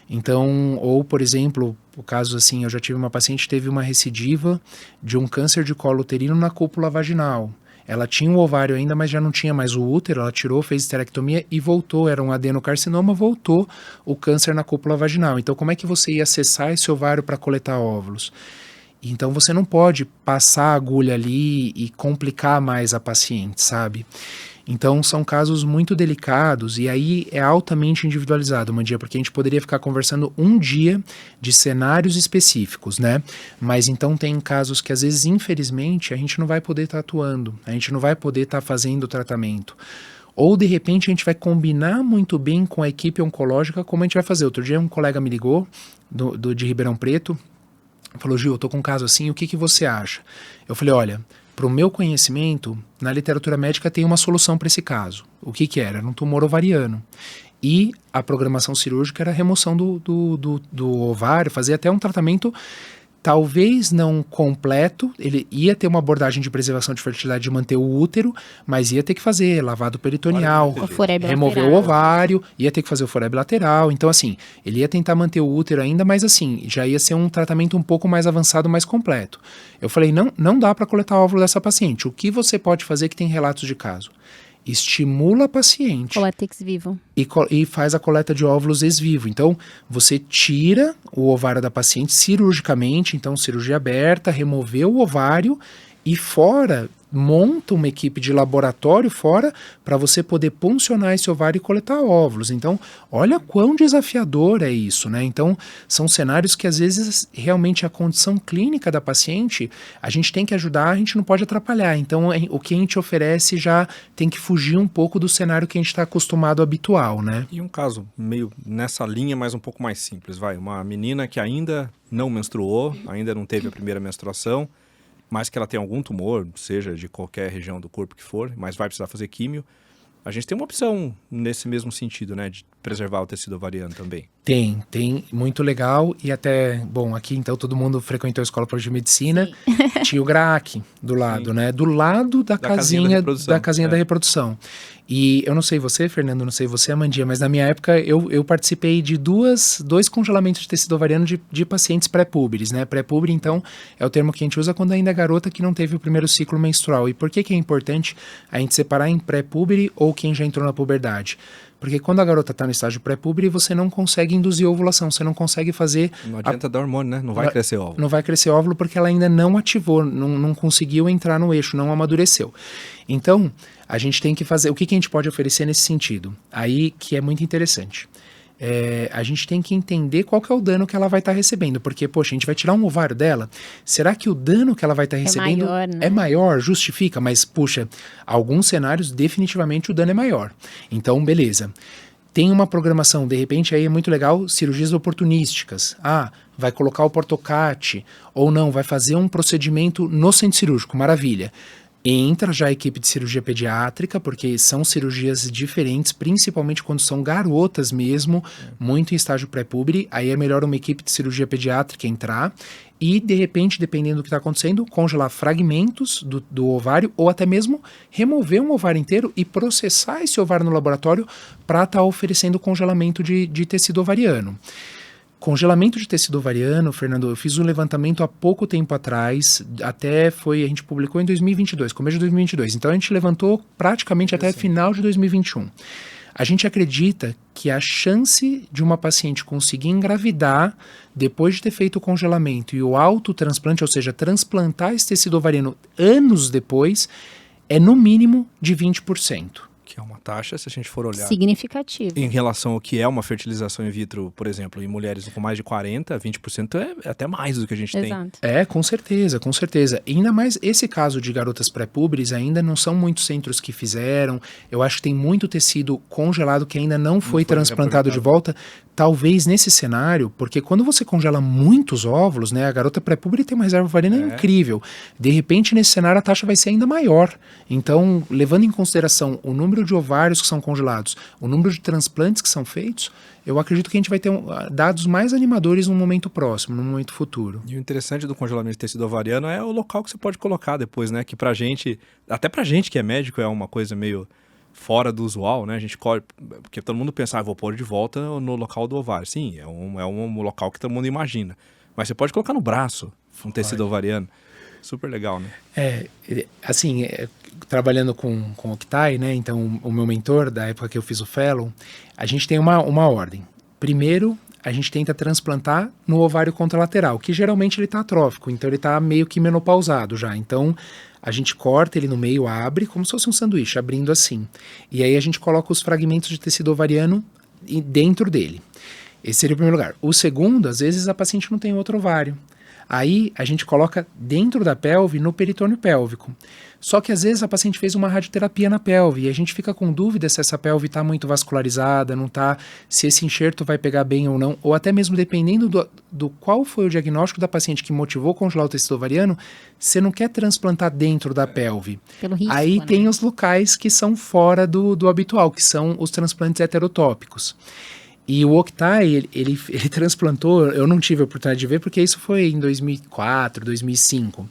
Então, ou por exemplo, o caso assim, eu já tive uma paciente que teve uma recidiva de um câncer de colo uterino na cúpula vaginal. Ela tinha o ovário ainda, mas já não tinha mais o útero, ela tirou, fez esterectomia e voltou, era um adenocarcinoma, voltou o câncer na cúpula vaginal. Então, como é que você ia acessar esse ovário para coletar óvulos? Então, você não pode passar a agulha ali e complicar mais a paciente, sabe? Então, são casos muito delicados e aí é altamente individualizado, Mandia, porque a gente poderia ficar conversando um dia de cenários específicos, né? Mas então tem casos que às vezes, infelizmente, a gente não vai poder estar atuando, a gente não vai poder estar fazendo o tratamento. Ou, de repente, a gente vai combinar muito bem com a equipe oncológica como a gente vai fazer. Outro dia um colega me ligou, de Ribeirão Preto, falou, Gil, eu tô com um caso assim, o que você acha? Eu falei, olha, para o meu conhecimento, na literatura médica tem uma solução para esse caso. O que era? Era um tumor ovariano. E a programação cirúrgica era a remoção do ovário, fazer até um tratamento talvez não completo, ele ia ter uma abordagem de preservação de fertilidade de manter o útero, mas ia ter que fazer lavado peritoneal, remover o ovário, ia ter que fazer o foré bilateral, então assim, ele ia tentar manter o útero ainda, mas assim, já ia ser um tratamento um pouco mais avançado, mais completo. Eu falei, não dá para coletar óvulo dessa paciente, o que você pode fazer que tem relatos de caso? Estimula a paciente. Coleta ex vivo. E faz a coleta de óvulos ex vivo. Então, você tira o ovário da paciente cirurgicamente, então cirurgia aberta, removeu o ovário e fora, monta uma equipe de laboratório fora para você poder puncionar esse ovário e coletar óvulos. Então, olha quão desafiador é isso, né? Então, são cenários que às vezes realmente a condição clínica da paciente, a gente tem que ajudar, a gente não pode atrapalhar. Então, o que a gente oferece já tem que fugir um pouco do cenário que a gente está acostumado habitual, né? E um caso meio nessa linha, mas um pouco mais simples, uma menina que ainda não menstruou, ainda não teve a primeira menstruação, mas que ela tem algum tumor, seja de qualquer região do corpo que for, mas vai precisar fazer químio, a gente tem uma opção nesse mesmo sentido, né, de preservar o tecido ovariano também. Tem, muito legal, e até, bom, aqui então todo mundo frequentou a Escola de Medicina, tinha o GRAAC do lado, né, do lado da casinha da reprodução. E eu não sei você, Fernando, não sei você, Amandia, mas na minha época eu participei de dois congelamentos de tecido ovariano de pacientes pré-púberes, né? Pré-púbere, então, é o termo que a gente usa quando ainda é garota que não teve o primeiro ciclo menstrual. E por que é importante a gente separar em pré-púbere ou quem já entrou na puberdade? Porque quando a garota está no estágio pré-púbere, você não consegue induzir a ovulação, você não consegue fazer... Não adianta dar hormônio, né? Não vai crescer óvulo. Não vai crescer óvulo porque ela ainda não ativou, não conseguiu entrar no eixo, não amadureceu. Então, a gente tem que fazer... O que a gente pode oferecer nesse sentido? Aí que é muito interessante. A gente tem que entender qual que é o dano que ela vai estar recebendo, porque, poxa, a gente vai tirar um ovário dela, será que o dano que ela vai estar recebendo maior, né? É maior, justifica, mas, puxa, alguns cenários definitivamente o dano é maior. Então, beleza. Tem uma programação, de repente, aí é muito legal, cirurgias oportunísticas. Vai colocar o portocate, ou não, vai fazer um procedimento no centro cirúrgico, maravilha. Entra já a equipe de cirurgia pediátrica, porque são cirurgias diferentes, principalmente quando são garotas mesmo, muito em estágio pré-púbere. Aí é melhor uma equipe de cirurgia pediátrica entrar e, de repente, dependendo do que está acontecendo, congelar fragmentos do ovário ou até mesmo remover um ovário inteiro e processar esse ovário no laboratório para estar oferecendo congelamento de tecido ovariano. Congelamento de tecido ovariano, Fernando, eu fiz um levantamento há pouco tempo atrás, a gente publicou em 2022, começo de 2022, então a gente levantou praticamente até final de 2021. A gente acredita que a chance de uma paciente conseguir engravidar depois de ter feito o congelamento e o autotransplante, ou seja, transplantar esse tecido ovariano anos depois, é no mínimo de 20%. Que é uma taxa, se a gente for olhar Significativo. em relação ao que é uma fertilização in vitro, por exemplo, em mulheres com mais de 40, 20% é até mais do que a gente tem. Exato. Com certeza, com certeza. E ainda mais esse caso de garotas pré-púberes, ainda não são muitos centros que fizeram. Eu acho que tem muito tecido congelado que ainda não foi transplantado de volta. Talvez nesse cenário, porque quando você congela muitos óvulos, né, a garota pré-púbere tem uma reserva ovariana incrível. De repente, nesse cenário, a taxa vai ser ainda maior. Então, levando em consideração o número de ovários que são congelados, o número de transplantes que são feitos, eu acredito que a gente vai ter dados mais animadores no momento próximo, no momento futuro. E o interessante do congelamento de tecido ovariano é o local que você pode colocar depois, né? Que pra gente, até pra gente que é médico, é uma coisa meio fora do usual, né? A gente colhe, porque todo mundo pensa, vou pôr de volta no local do ovário. Sim, é um local que todo mundo imagina. Mas você pode colocar no braço um tecido ovariano. Super legal, né? Trabalhando com o Octai, né? Então, o meu mentor, da época que eu fiz o fellow, a gente tem uma ordem. Primeiro, a gente tenta transplantar no ovário contralateral, que geralmente ele está atrófico, então ele está meio que menopausado já. Então, a gente corta ele no meio, abre, como se fosse um sanduíche, abrindo assim. E aí a gente coloca os fragmentos de tecido ovariano dentro dele. Esse seria o primeiro lugar. O segundo, às vezes a paciente não tem outro ovário. Aí a gente coloca dentro da pelve, no peritônio pélvico. Só que às vezes a paciente fez uma radioterapia na pelve e a gente fica com dúvida se essa pelve está muito vascularizada, não está, se esse enxerto vai pegar bem ou não, ou até mesmo dependendo do qual foi o diagnóstico da paciente que motivou congelar o tecido ovariano, você não quer transplantar dentro da pelve. Pelo risco, Aí né? tem os locais que são fora do habitual, que são os transplantes heterotópicos. E o Octai, ele transplantou, eu não tive a oportunidade de ver, porque isso foi em 2004, 2005.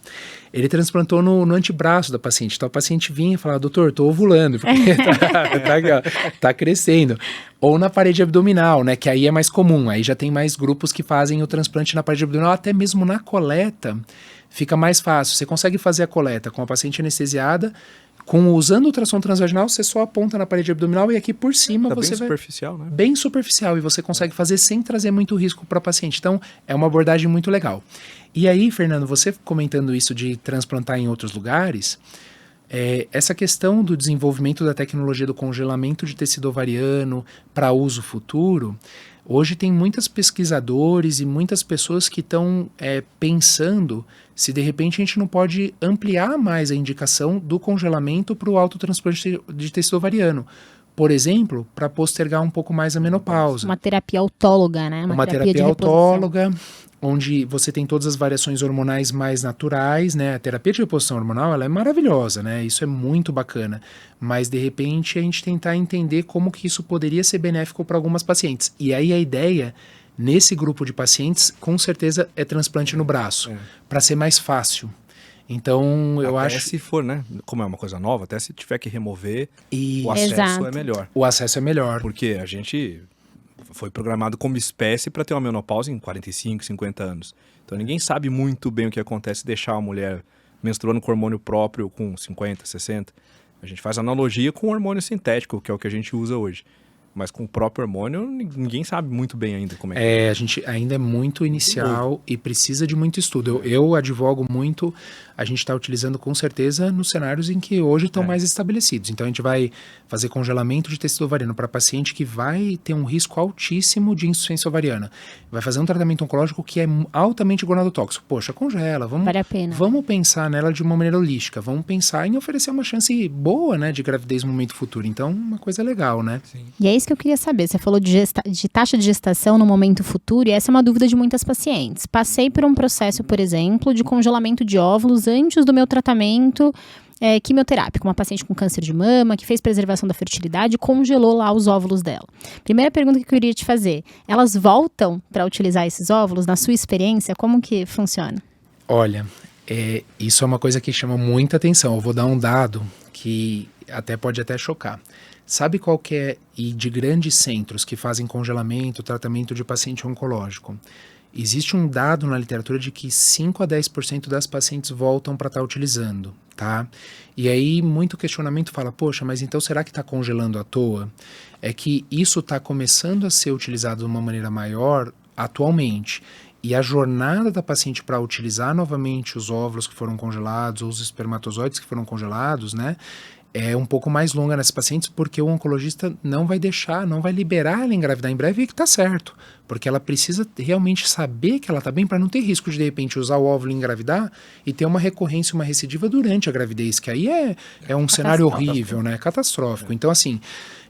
Ele transplantou no antebraço da paciente. Então a paciente vinha e falava, doutor, tô ovulando, porque tá crescendo. Ou na parede abdominal, né, que aí é mais comum. Aí já tem mais grupos que fazem o transplante na parede abdominal, até mesmo na coleta fica mais fácil. Você consegue fazer a coleta com a paciente anestesiada, usando o ultrassom transvaginal, você só aponta na parede abdominal e aqui por cima você bem superficial, né? Bem superficial, e você consegue fazer sem trazer muito risco para a paciente. Então, é uma abordagem muito legal. E aí, Fernando, você comentando isso de transplantar em outros lugares, essa questão do desenvolvimento da tecnologia do congelamento de tecido ovariano para uso futuro, hoje tem muitos pesquisadores e muitas pessoas que estão pensando se de repente a gente não pode ampliar mais a indicação do congelamento para o autotransplante de tecido ovariano. Por exemplo, para postergar um pouco mais a menopausa. Uma terapia autóloga, né? Uma terapia de reposição. autóloga, onde você tem todas as variações hormonais mais naturais, né? A terapia de reposição hormonal, ela é maravilhosa, né? Isso é muito bacana. Mas, de repente, a gente tentar entender como que isso poderia ser benéfico para algumas pacientes. E aí a ideia, nesse grupo de pacientes, com certeza é transplante no braço, para ser mais fácil. Então, eu até acho... se for, né? Como é uma coisa nova, até se tiver que remover, o acesso acesso é melhor. O acesso é melhor. Porque a gente foi programado como espécie para ter uma menopausa em 45, 50 anos. Então ninguém sabe muito bem o que acontece se deixar a mulher menstruando com hormônio próprio com 50, 60. A gente faz analogia com o hormônio sintético, que é o que a gente usa hoje. Mas com o próprio hormônio, ninguém sabe muito bem ainda como é que é. A gente ainda é muito inicial e precisa de muito estudo. Eu advogo muito, a gente está utilizando com certeza nos cenários em que hoje estão mais estabelecidos. Então a gente vai fazer congelamento de tecido ovariano para paciente que vai ter um risco altíssimo de insuficiência ovariana. Vai fazer um tratamento oncológico que é altamente gonadotóxico. Poxa, congela, vale a pena. Vamos pensar nela de uma maneira holística, vamos pensar em oferecer uma chance boa, né, de gravidez no momento futuro. Então, uma coisa legal, né? Sim. E é isso que eu queria saber. Você falou de taxa de gestação no momento futuro, e essa é uma dúvida de muitas pacientes. Passei por um processo, por exemplo, de congelamento de óvulos antes do meu tratamento quimioterápico, uma paciente com câncer de mama, que fez preservação da fertilidade e congelou lá os óvulos dela. Primeira pergunta que eu queria te fazer, elas voltam para utilizar esses óvulos? Na sua experiência, como que funciona? Olha, isso é uma coisa que chama muita atenção. Eu vou dar um dado que pode até chocar. Sabe qual que é, e de grandes centros que fazem congelamento, tratamento de paciente oncológico, existe um dado na literatura de que 5 a 10% das pacientes voltam para estar utilizando, tá? E aí muito questionamento fala, poxa, mas então será que está congelando à toa? É que isso está começando a ser utilizado de uma maneira maior atualmente. E a jornada da paciente para utilizar novamente os óvulos que foram congelados ou os espermatozoides que foram congelados, né? É um pouco mais longa nessas pacientes porque o oncologista não vai liberar ela engravidar em breve e que está certo. Porque ela precisa realmente saber que ela está bem para não ter risco de repente usar o óvulo e engravidar e ter uma recorrência, uma recidiva durante a gravidez, que aí é um cenário horrível, né? Catastrófico. Então, assim,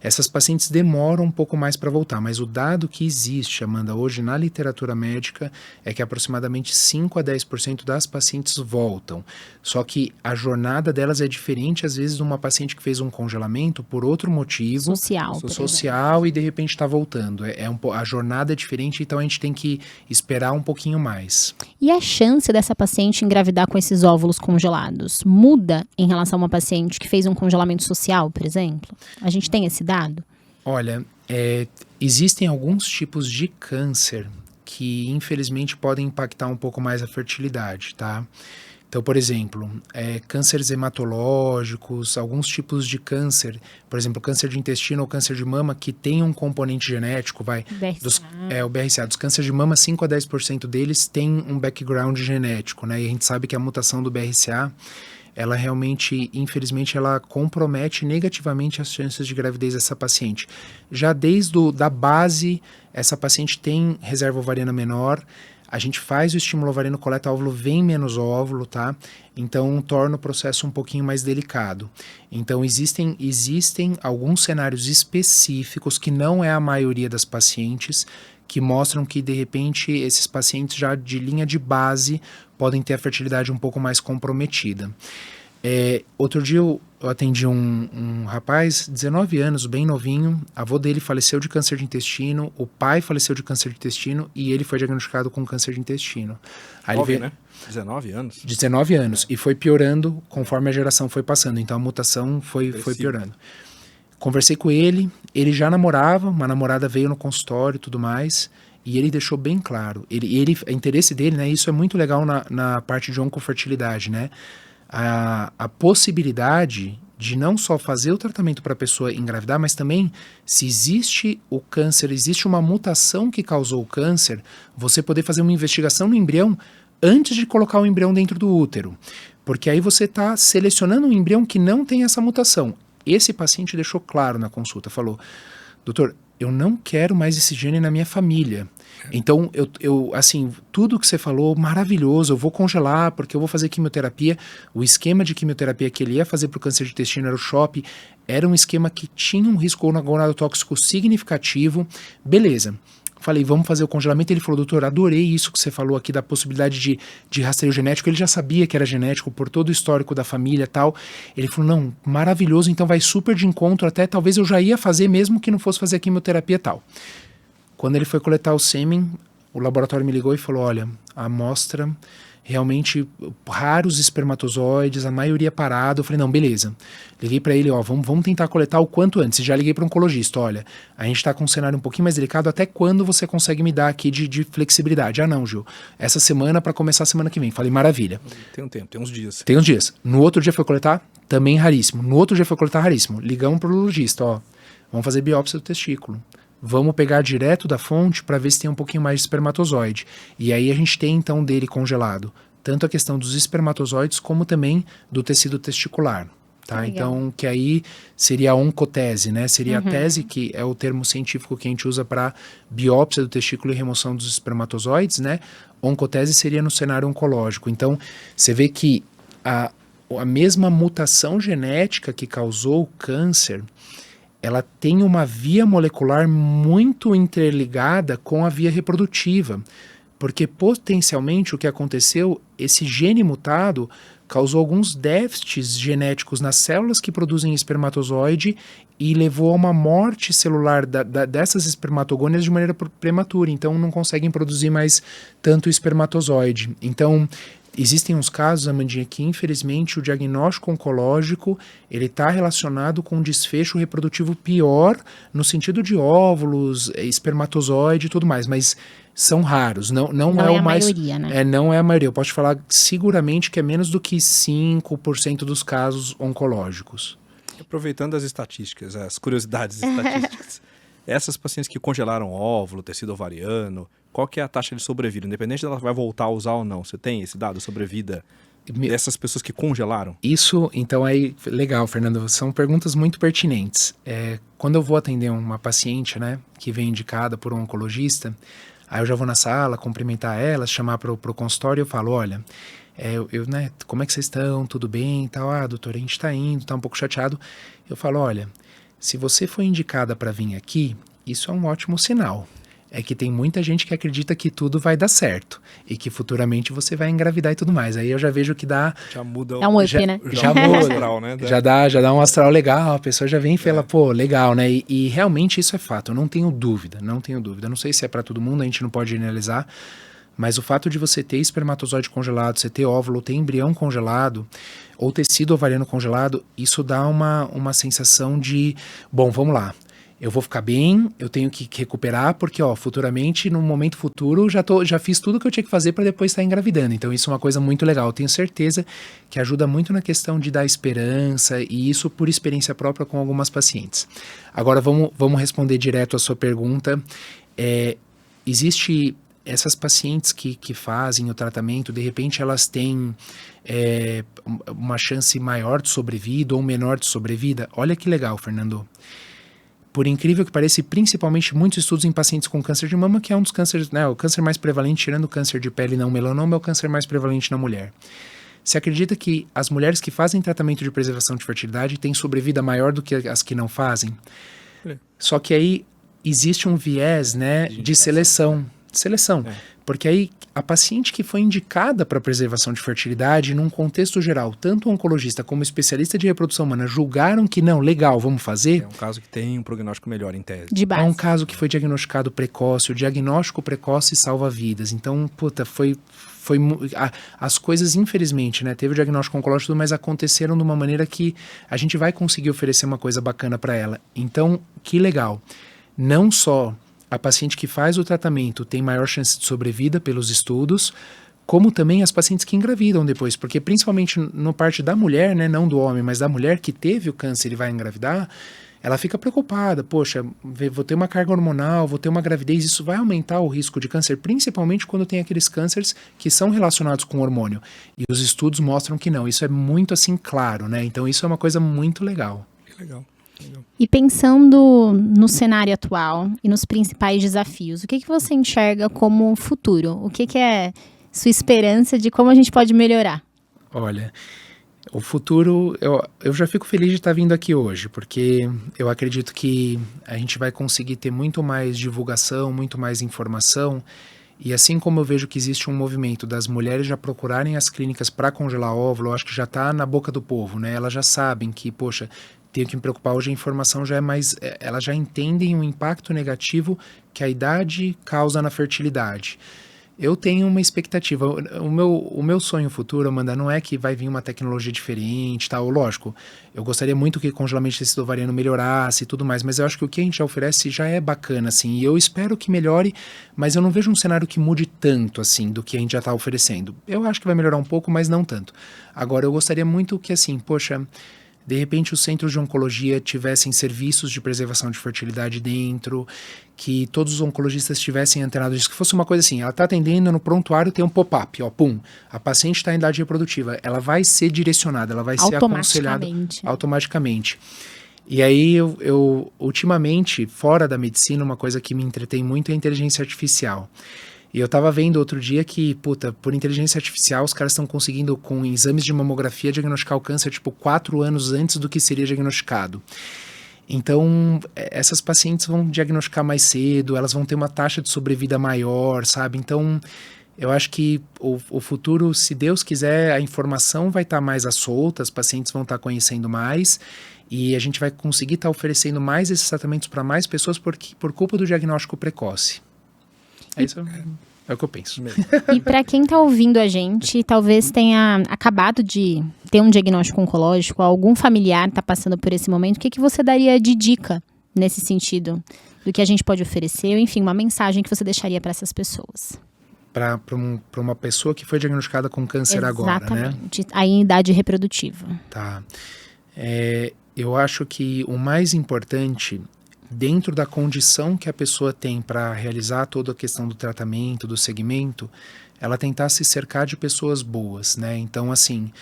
essas pacientes demoram um pouco mais para voltar, mas o dado que existe, Amanda, hoje na literatura médica é que aproximadamente 5 a 10% das pacientes voltam. Só que a jornada delas é diferente, às vezes, de uma paciente que fez um congelamento por outro motivo. Social e de repente está voltando. A jornada é diferente, então a gente tem que esperar um pouquinho mais. E a chance dessa paciente engravidar com esses óvulos congelados muda em relação a uma paciente que fez um congelamento social, por exemplo? A gente tem esse dado? Olha, existem alguns tipos de câncer que infelizmente podem impactar um pouco mais a fertilidade, tá? Então, por exemplo, cânceres hematológicos, alguns tipos de câncer, por exemplo, câncer de intestino ou câncer de mama que tem um componente genético, o BRCA, dos cânceres de mama, 5 a 10% deles tem um background genético, né? E a gente sabe que a mutação do BRCA, ela realmente, infelizmente, ela compromete negativamente as chances de gravidez dessa paciente. Já desde da base, essa paciente tem reserva ovariana menor, a gente faz o estímulo ovariano, coleta óvulo, vem menos óvulo, tá? Então, torna o processo um pouquinho mais delicado. Então, existem alguns cenários específicos, que não é a maioria das pacientes, que mostram que, de repente, esses pacientes já de linha de base podem ter a fertilidade um pouco mais comprometida. Outro dia eu atendi um rapaz, 19 anos, bem novinho, a avó dele faleceu de câncer de intestino, o pai faleceu de câncer de intestino e ele foi diagnosticado com câncer de intestino. Aí né? 19 anos? 19 anos, e foi piorando conforme a geração foi passando, então a mutação foi piorando. Conversei com ele já namorava, uma namorada veio no consultório e tudo mais, e ele deixou bem claro, o interesse dele, né, isso é muito legal na parte de oncofertilidade, né, a possibilidade de não só fazer o tratamento para a pessoa engravidar, mas também, se existe o câncer, existe uma mutação que causou o câncer, você poder fazer uma investigação no embrião antes de colocar o embrião dentro do útero. Porque aí você está selecionando um embrião que não tem essa mutação. Esse paciente deixou claro na consulta, falou, doutor, eu não quero mais esse gene na minha família. Então, assim, tudo que você falou, maravilhoso, eu vou congelar porque eu vou fazer quimioterapia. O esquema de quimioterapia que ele ia fazer para o câncer de intestino era o CHOP, era um esquema que tinha um risco gonadotóxico significativo. Beleza. Falei, vamos fazer o congelamento. Ele falou, doutor, adorei isso que você falou aqui da possibilidade de rastreio genético. Ele já sabia que era genético por todo o histórico da família e tal. Ele falou, não, maravilhoso, então vai super de encontro, até talvez eu já ia fazer mesmo que não fosse fazer a quimioterapia e tal. Quando ele foi coletar o sêmen, o laboratório me ligou e falou, olha, a amostra realmente raros espermatozoides, a maioria parado. Eu falei, não, beleza. Liguei para ele, vamos tentar coletar o quanto antes. E já liguei para um oncologista, olha, a gente está com um cenário um pouquinho mais delicado, até quando você consegue me dar aqui de flexibilidade? Ah, não, Gil, essa semana para começar a semana que vem. Falei, maravilha. Tem um tempo, tem uns dias. Tem uns dias. No outro dia foi coletar, também raríssimo. No outro dia foi coletar, raríssimo. Ligamos para o urologista, vamos fazer biópsia do testículo. Vamos pegar direto da fonte para ver se tem um pouquinho mais de espermatozoide. E aí a gente tem então dele congelado, tanto a questão dos espermatozoides como também do tecido testicular. Tá? Então, que aí seria a oncotese, né? Seria a tese, que é o termo científico que a gente usa para biópsia do testículo e remoção dos espermatozoides, né? Oncotese seria no cenário oncológico. Então, você vê que a mesma mutação genética que causou o câncer, ela tem uma via molecular muito interligada com a via reprodutiva. Porque potencialmente o que aconteceu, esse gene mutado causou alguns déficits genéticos nas células que produzem espermatozoide e levou a uma morte celular dessas espermatogônias de maneira prematura. Então não conseguem produzir mais tanto espermatozoide. Então existem uns casos, Amandinha, que infelizmente o diagnóstico oncológico ele está relacionado com um desfecho reprodutivo pior no sentido de óvulos, espermatozoide e tudo mais, mas são raros, não é o mais... maioria, né? Não é a maioria. Eu posso te falar seguramente que é menos do que 5% dos casos oncológicos. Aproveitando as estatísticas, as curiosidades estatísticas, essas pacientes que congelaram óvulo, tecido ovariano, qual que é a taxa de sobrevida? Independente dela vai voltar a usar ou não, você tem esse dado, sobrevida dessas pessoas que congelaram? Isso, então, legal, Fernando, são perguntas muito pertinentes. Quando eu vou atender uma paciente, né, que vem indicada por um oncologista, aí eu já vou na sala, cumprimentar ela, chamar para o consultório e eu falo, olha, né, como é que vocês estão? Tudo bem? Tal, doutora, a gente está indo, está um pouco chateado. Eu falo, olha, se você foi indicada para vir aqui, isso é um ótimo sinal. É que tem muita gente que acredita que tudo vai dar certo e que futuramente você vai engravidar e tudo mais. Aí eu já vejo que dá... Já muda É um up, né? Já muda o astral, né? Já dá um astral legal, a pessoa já vem e fala, pô, legal, né? E realmente isso é fato, eu não tenho dúvida. Não sei se é para todo mundo, a gente não pode generalizar, mas o fato de você ter espermatozoide congelado, você ter óvulo, ter embrião congelado, ou tecido ovariano congelado, isso dá uma sensação de, bom, vamos lá. Eu vou ficar bem, eu tenho que recuperar, porque futuramente, no momento futuro, já fiz tudo que eu tinha que fazer para depois estar engravidando. Então isso é uma coisa muito legal. Eu tenho certeza que ajuda muito na questão de dar esperança, e isso por experiência própria com algumas pacientes. Agora vamos responder direto a sua pergunta. Existe essas pacientes que fazem o tratamento, de repente elas têm uma chance maior de sobrevida ou menor de sobrevida? Olha que legal, Fernando. Por incrível que pareça, principalmente muitos estudos em pacientes com câncer de mama, que é um dos cânceres, né, o câncer mais prevalente, tirando o câncer de pele não melanoma, é o câncer mais prevalente na mulher. Se acredita que as mulheres que fazem tratamento de preservação de fertilidade têm sobrevida maior do que as que não fazem? Só que aí existe um viés, né, de seleção. Porque aí a paciente que foi indicada para preservação de fertilidade, num contexto geral, tanto o oncologista como o especialista de reprodução humana julgaram que não, legal, vamos fazer. É um caso que tem um prognóstico melhor em tese. De base. É um caso que foi diagnosticado precoce, o diagnóstico precoce salva vidas. Então, as coisas, infelizmente, né, teve o diagnóstico oncológico, mas aconteceram de uma maneira que a gente vai conseguir oferecer uma coisa bacana para ela. Então, que legal. Não só a paciente que faz o tratamento tem maior chance de sobrevida pelos estudos, como também as pacientes que engravidam depois, porque principalmente no parte da mulher, né, não do homem, mas da mulher que teve o câncer e vai engravidar, ela fica preocupada, poxa, vou ter uma carga hormonal, vou ter uma gravidez, isso vai aumentar o risco de câncer, principalmente quando tem aqueles cânceres que são relacionados com hormônio. E os estudos mostram que não, isso é muito assim claro, né? Então isso é uma coisa muito legal. Que legal. E pensando no cenário atual e nos principais desafios, o que você enxerga como futuro? O que é sua esperança de como a gente pode melhorar? Olha, o futuro, eu já fico feliz de estar vindo aqui hoje, porque eu acredito que a gente vai conseguir ter muito mais divulgação, muito mais informação. E assim como eu vejo que existe um movimento das mulheres já procurarem as clínicas para congelar óvulo, eu acho que já está na boca do povo, né? Elas já sabem que, poxa, tenho que me preocupar hoje, a informação já é mais... Elas já entendem o impacto negativo que a idade causa na fertilidade. Eu tenho uma expectativa. O meu sonho futuro, Amanda, não é que vai vir uma tecnologia diferente, tal. Lógico, eu gostaria muito que o congelamento de tecido ovariano melhorasse e tudo mais, mas eu acho que o que a gente já oferece já é bacana, assim, e eu espero que melhore, mas eu não vejo um cenário que mude tanto, assim, do que a gente já está oferecendo. Eu acho que vai melhorar um pouco, mas não tanto. Agora, eu gostaria muito que, assim, poxa... De repente, os centros de oncologia tivessem serviços de preservação de fertilidade dentro, que todos os oncologistas estivessem antenados disso, que fosse uma coisa assim, ela está atendendo no prontuário, tem um pop-up, pum, a paciente está em idade reprodutiva, ela vai ser direcionada, ela vai ser aconselhada automaticamente. E aí, eu ultimamente, fora da medicina, uma coisa que me entretém muito é a inteligência artificial. E eu tava vendo outro dia que, por inteligência artificial, os caras estão conseguindo, com exames de mamografia, diagnosticar o câncer, 4 anos antes do que seria diagnosticado. Então, essas pacientes vão diagnosticar mais cedo, elas vão ter uma taxa de sobrevida maior, sabe? Então, eu acho que o futuro, se Deus quiser, a informação vai estar mais à solta, as pacientes vão estar conhecendo mais e a gente vai conseguir estar oferecendo mais esses tratamentos para mais pessoas por culpa do diagnóstico precoce. Isso é o que eu penso. E para quem está ouvindo a gente, talvez tenha acabado de ter um diagnóstico oncológico, algum familiar está passando por esse momento, o que você daria de dica nesse sentido? Do que a gente pode oferecer, enfim, uma mensagem que você deixaria para essas pessoas? Para uma pessoa que foi diagnosticada com câncer agora, né? Exatamente, aí em idade reprodutiva. Tá. Eu acho que o mais importante, dentro da condição que a pessoa tem para realizar toda a questão do tratamento, do segmento, ela tentar se cercar de pessoas boas, né? Então, assim,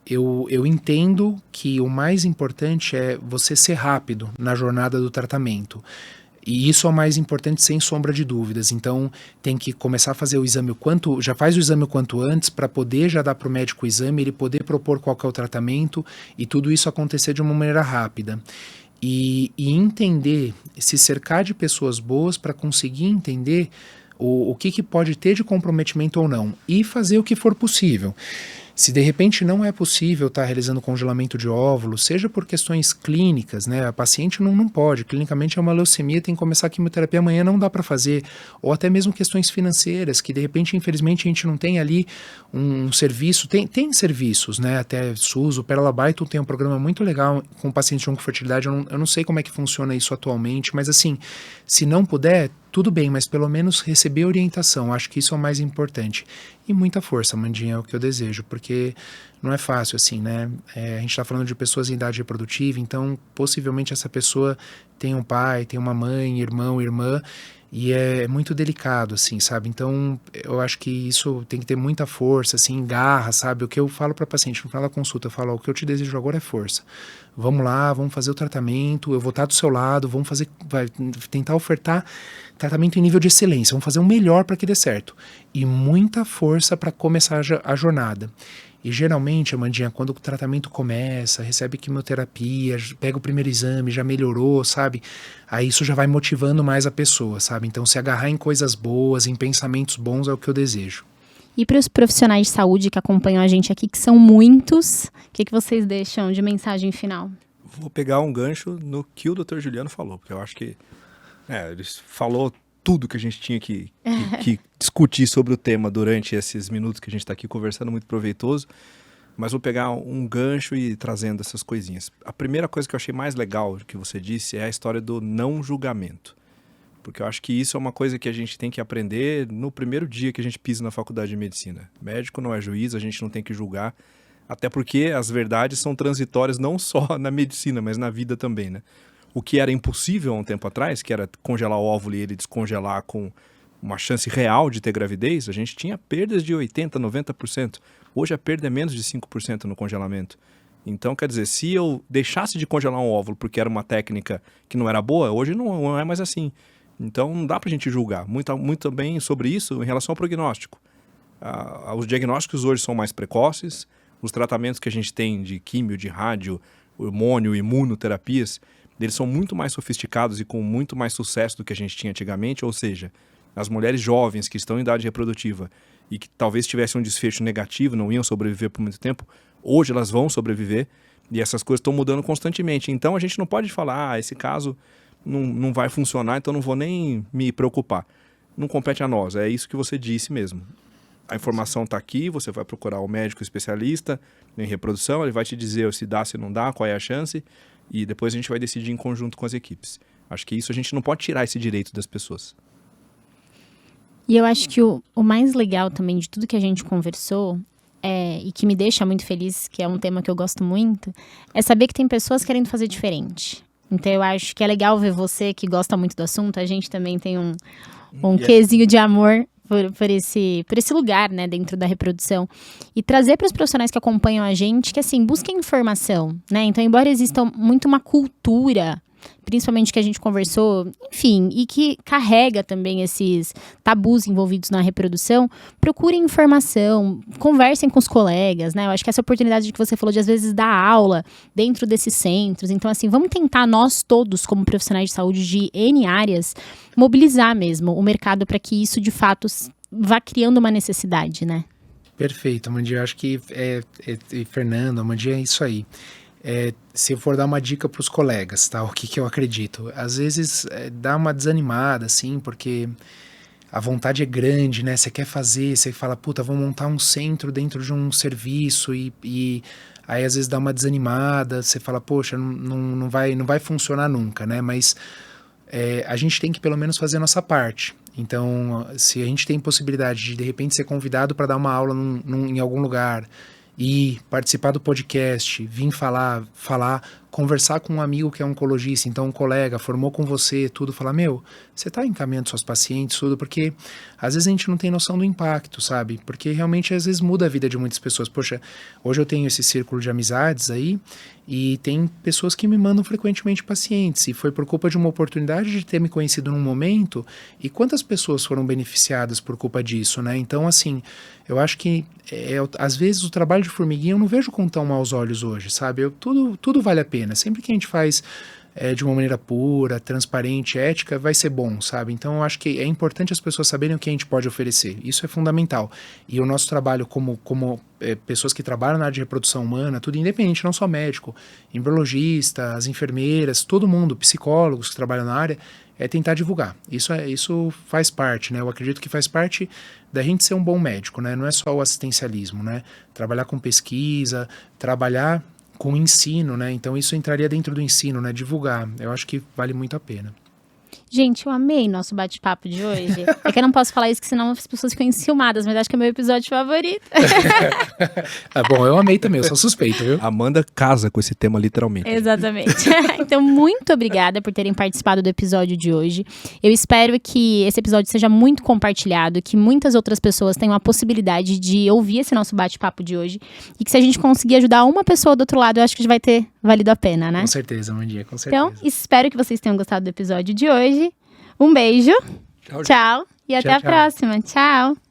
eu entendo que o mais importante é você ser rápido na jornada do tratamento. E isso é o mais importante, sem sombra de dúvidas. Então, tem que começar a fazer o exame já faz o exame o quanto antes, para poder já dar para o médico o exame, ele poder propor qual que é o tratamento, e tudo isso acontecer de uma maneira rápida. E entender, se cercar de pessoas boas para conseguir entender o que pode ter de comprometimento ou não, e fazer o que for possível. Se de repente não é possível estar realizando congelamento de óvulos, seja por questões clínicas, né? A paciente não pode, clinicamente é uma leucemia, tem que começar a quimioterapia amanhã, não dá para fazer, ou até mesmo questões financeiras, que de repente, infelizmente, a gente não tem ali um serviço, tem serviços, né? Até SUS, o Pérola Byton tem um programa muito legal com pacientes de oncofertilidade, eu não sei como é que funciona isso atualmente, mas assim, se não puder, tudo bem, mas pelo menos receber orientação, acho que isso é o mais importante. E muita força, Mandinha, é o que eu desejo, porque não é fácil assim, né? A gente está falando de pessoas em idade reprodutiva, então possivelmente essa pessoa tem um pai, tem uma mãe, irmão, irmã, e é muito delicado, assim, sabe? Então, eu acho que isso tem que ter muita força, assim, garra, sabe? O que eu falo para paciente no final da consulta, eu falo, o que eu te desejo agora é força. Vamos lá, vamos fazer o tratamento, eu vou estar do seu lado, vai tentar ofertar tratamento em nível de excelência, vamos fazer o melhor para que dê certo. E muita força para começar a jornada. E geralmente, Amandinha, quando o tratamento começa, recebe quimioterapia, pega o primeiro exame, já melhorou, sabe? Aí isso já vai motivando mais a pessoa, sabe? Então, se agarrar em coisas boas, em pensamentos bons, é o que eu desejo. E para os profissionais de saúde que acompanham a gente aqui, que são muitos, o que vocês deixam de mensagem final? Vou pegar um gancho no que o Dr. Juliano falou, porque eu acho que ele falou tudo que a gente tinha que discutir sobre o tema durante esses minutos que a gente está aqui conversando, muito proveitoso. Mas vou pegar um gancho e trazendo essas coisinhas. A primeira coisa que eu achei mais legal que você disse é a história do não julgamento. Porque eu acho que isso é uma coisa que a gente tem que aprender no primeiro dia que a gente pisa na faculdade de medicina. Médico não é juiz, a gente não tem que julgar. Até porque as verdades são transitórias não só na medicina, mas na vida também, né? O que era impossível há um tempo atrás, que era congelar o óvulo e ele descongelar com uma chance real de ter gravidez, a gente tinha perdas de 80%, 90%. Hoje a perda é menos de 5% no congelamento. Então, quer dizer, se eu deixasse de congelar um óvulo porque era uma técnica que não era boa, hoje não é mais assim. Então, não dá pra gente julgar. Muito bem sobre isso em relação ao prognóstico. Os diagnósticos hoje são mais precoces, os tratamentos que a gente tem de químio, de rádio, hormônio, imunoterapias, eles são muito mais sofisticados e com muito mais sucesso do que a gente tinha antigamente, ou seja, as mulheres jovens que estão em idade reprodutiva e que talvez tivessem um desfecho negativo, não iam sobreviver por muito tempo, hoje elas vão sobreviver e essas coisas estão mudando constantemente. Então a gente não pode falar, esse caso não vai funcionar, então não vou nem me preocupar. Não compete a nós, é isso que você disse mesmo. A informação está aqui, você vai procurar o médico especialista em reprodução, ele vai te dizer se dá, se não dá, qual é a chance, e depois a gente vai decidir em conjunto com as equipes. Acho que isso a gente não pode tirar esse direito das pessoas. E eu acho que o mais legal também de tudo que a gente conversou, e que me deixa muito feliz, que é um tema que eu gosto muito, é saber que tem pessoas querendo fazer diferente. Então eu acho que é legal ver você que gosta muito do assunto, a gente também tem um quesinho de amor por esse lugar, né, dentro da reprodução. E trazer para os profissionais que acompanham a gente que, assim, busquem informação, né? Então, embora exista muito uma cultura principalmente que a gente conversou, enfim, e que carrega também esses tabus envolvidos na reprodução, procurem informação, conversem com os colegas, né? Eu acho que essa oportunidade que você falou de às vezes dar aula dentro desses centros, então assim, vamos tentar nós todos, como profissionais de saúde de N áreas, mobilizar mesmo o mercado para que isso de fato vá criando uma necessidade, né? Perfeito, Amandinha. Eu acho que, Fernando, Amandinha, é isso aí. Se eu for dar uma dica para os colegas, tá? O que eu acredito? Às vezes dá uma desanimada, assim, porque a vontade é grande, né? Você quer fazer, você fala, puta, vou montar um centro dentro de um serviço e aí às vezes dá uma desanimada, você fala, poxa, não vai funcionar nunca, né? Mas a gente tem que pelo menos fazer a nossa parte. Então, se a gente tem possibilidade de repente ser convidado para dar uma aula em algum lugar e participar do podcast, vir falar, conversar com um amigo que é oncologista, então um colega, formou com você, tudo, falar, você está encaminhando seus pacientes, tudo, porque às vezes a gente não tem noção do impacto, sabe? Porque realmente às vezes muda a vida de muitas pessoas. Poxa, hoje eu tenho esse círculo de amizades aí e tem pessoas que me mandam frequentemente pacientes e foi por culpa de uma oportunidade de ter me conhecido num momento e quantas pessoas foram beneficiadas por culpa disso, né? Então, assim, eu acho que às vezes o trabalho de formiguinha eu não vejo com tão maus olhos hoje, sabe? Tudo vale a pena. Sempre que a gente faz de uma maneira pura, transparente, ética, vai ser bom, sabe? Então eu acho que é importante as pessoas saberem o que a gente pode oferecer. Isso é fundamental. E o nosso trabalho como pessoas que trabalham na área de reprodução humana, tudo independente, não só médico, embriologista, enfermeiras, todo mundo, psicólogos que trabalham na área, é tentar divulgar. Isso faz parte, né? Eu acredito que faz parte da gente ser um bom médico, né? Não é só o assistencialismo, né? Trabalhar com pesquisa, trabalhar com ensino, né? Então isso entraria dentro do ensino, né? Divulgar. Eu acho que vale muito a pena. Gente, eu amei nosso bate-papo de hoje. É que eu não posso falar isso, que senão as pessoas ficam enciumadas, mas acho que é meu episódio favorito. Bom, eu amei também, eu sou suspeito, viu? Amanda casa com esse tema literalmente. Exatamente. Então, muito obrigada por terem participado do episódio de hoje. Eu espero que esse episódio seja muito compartilhado, que muitas outras pessoas tenham a possibilidade de ouvir esse nosso bate-papo de hoje e que se a gente conseguir ajudar uma pessoa do outro lado, eu acho que já vai ter valido a pena, né? Com certeza, Amandinha, com certeza. Então, espero que vocês tenham gostado do episódio de hoje. Um beijo, tchau e até a próxima. Tchau!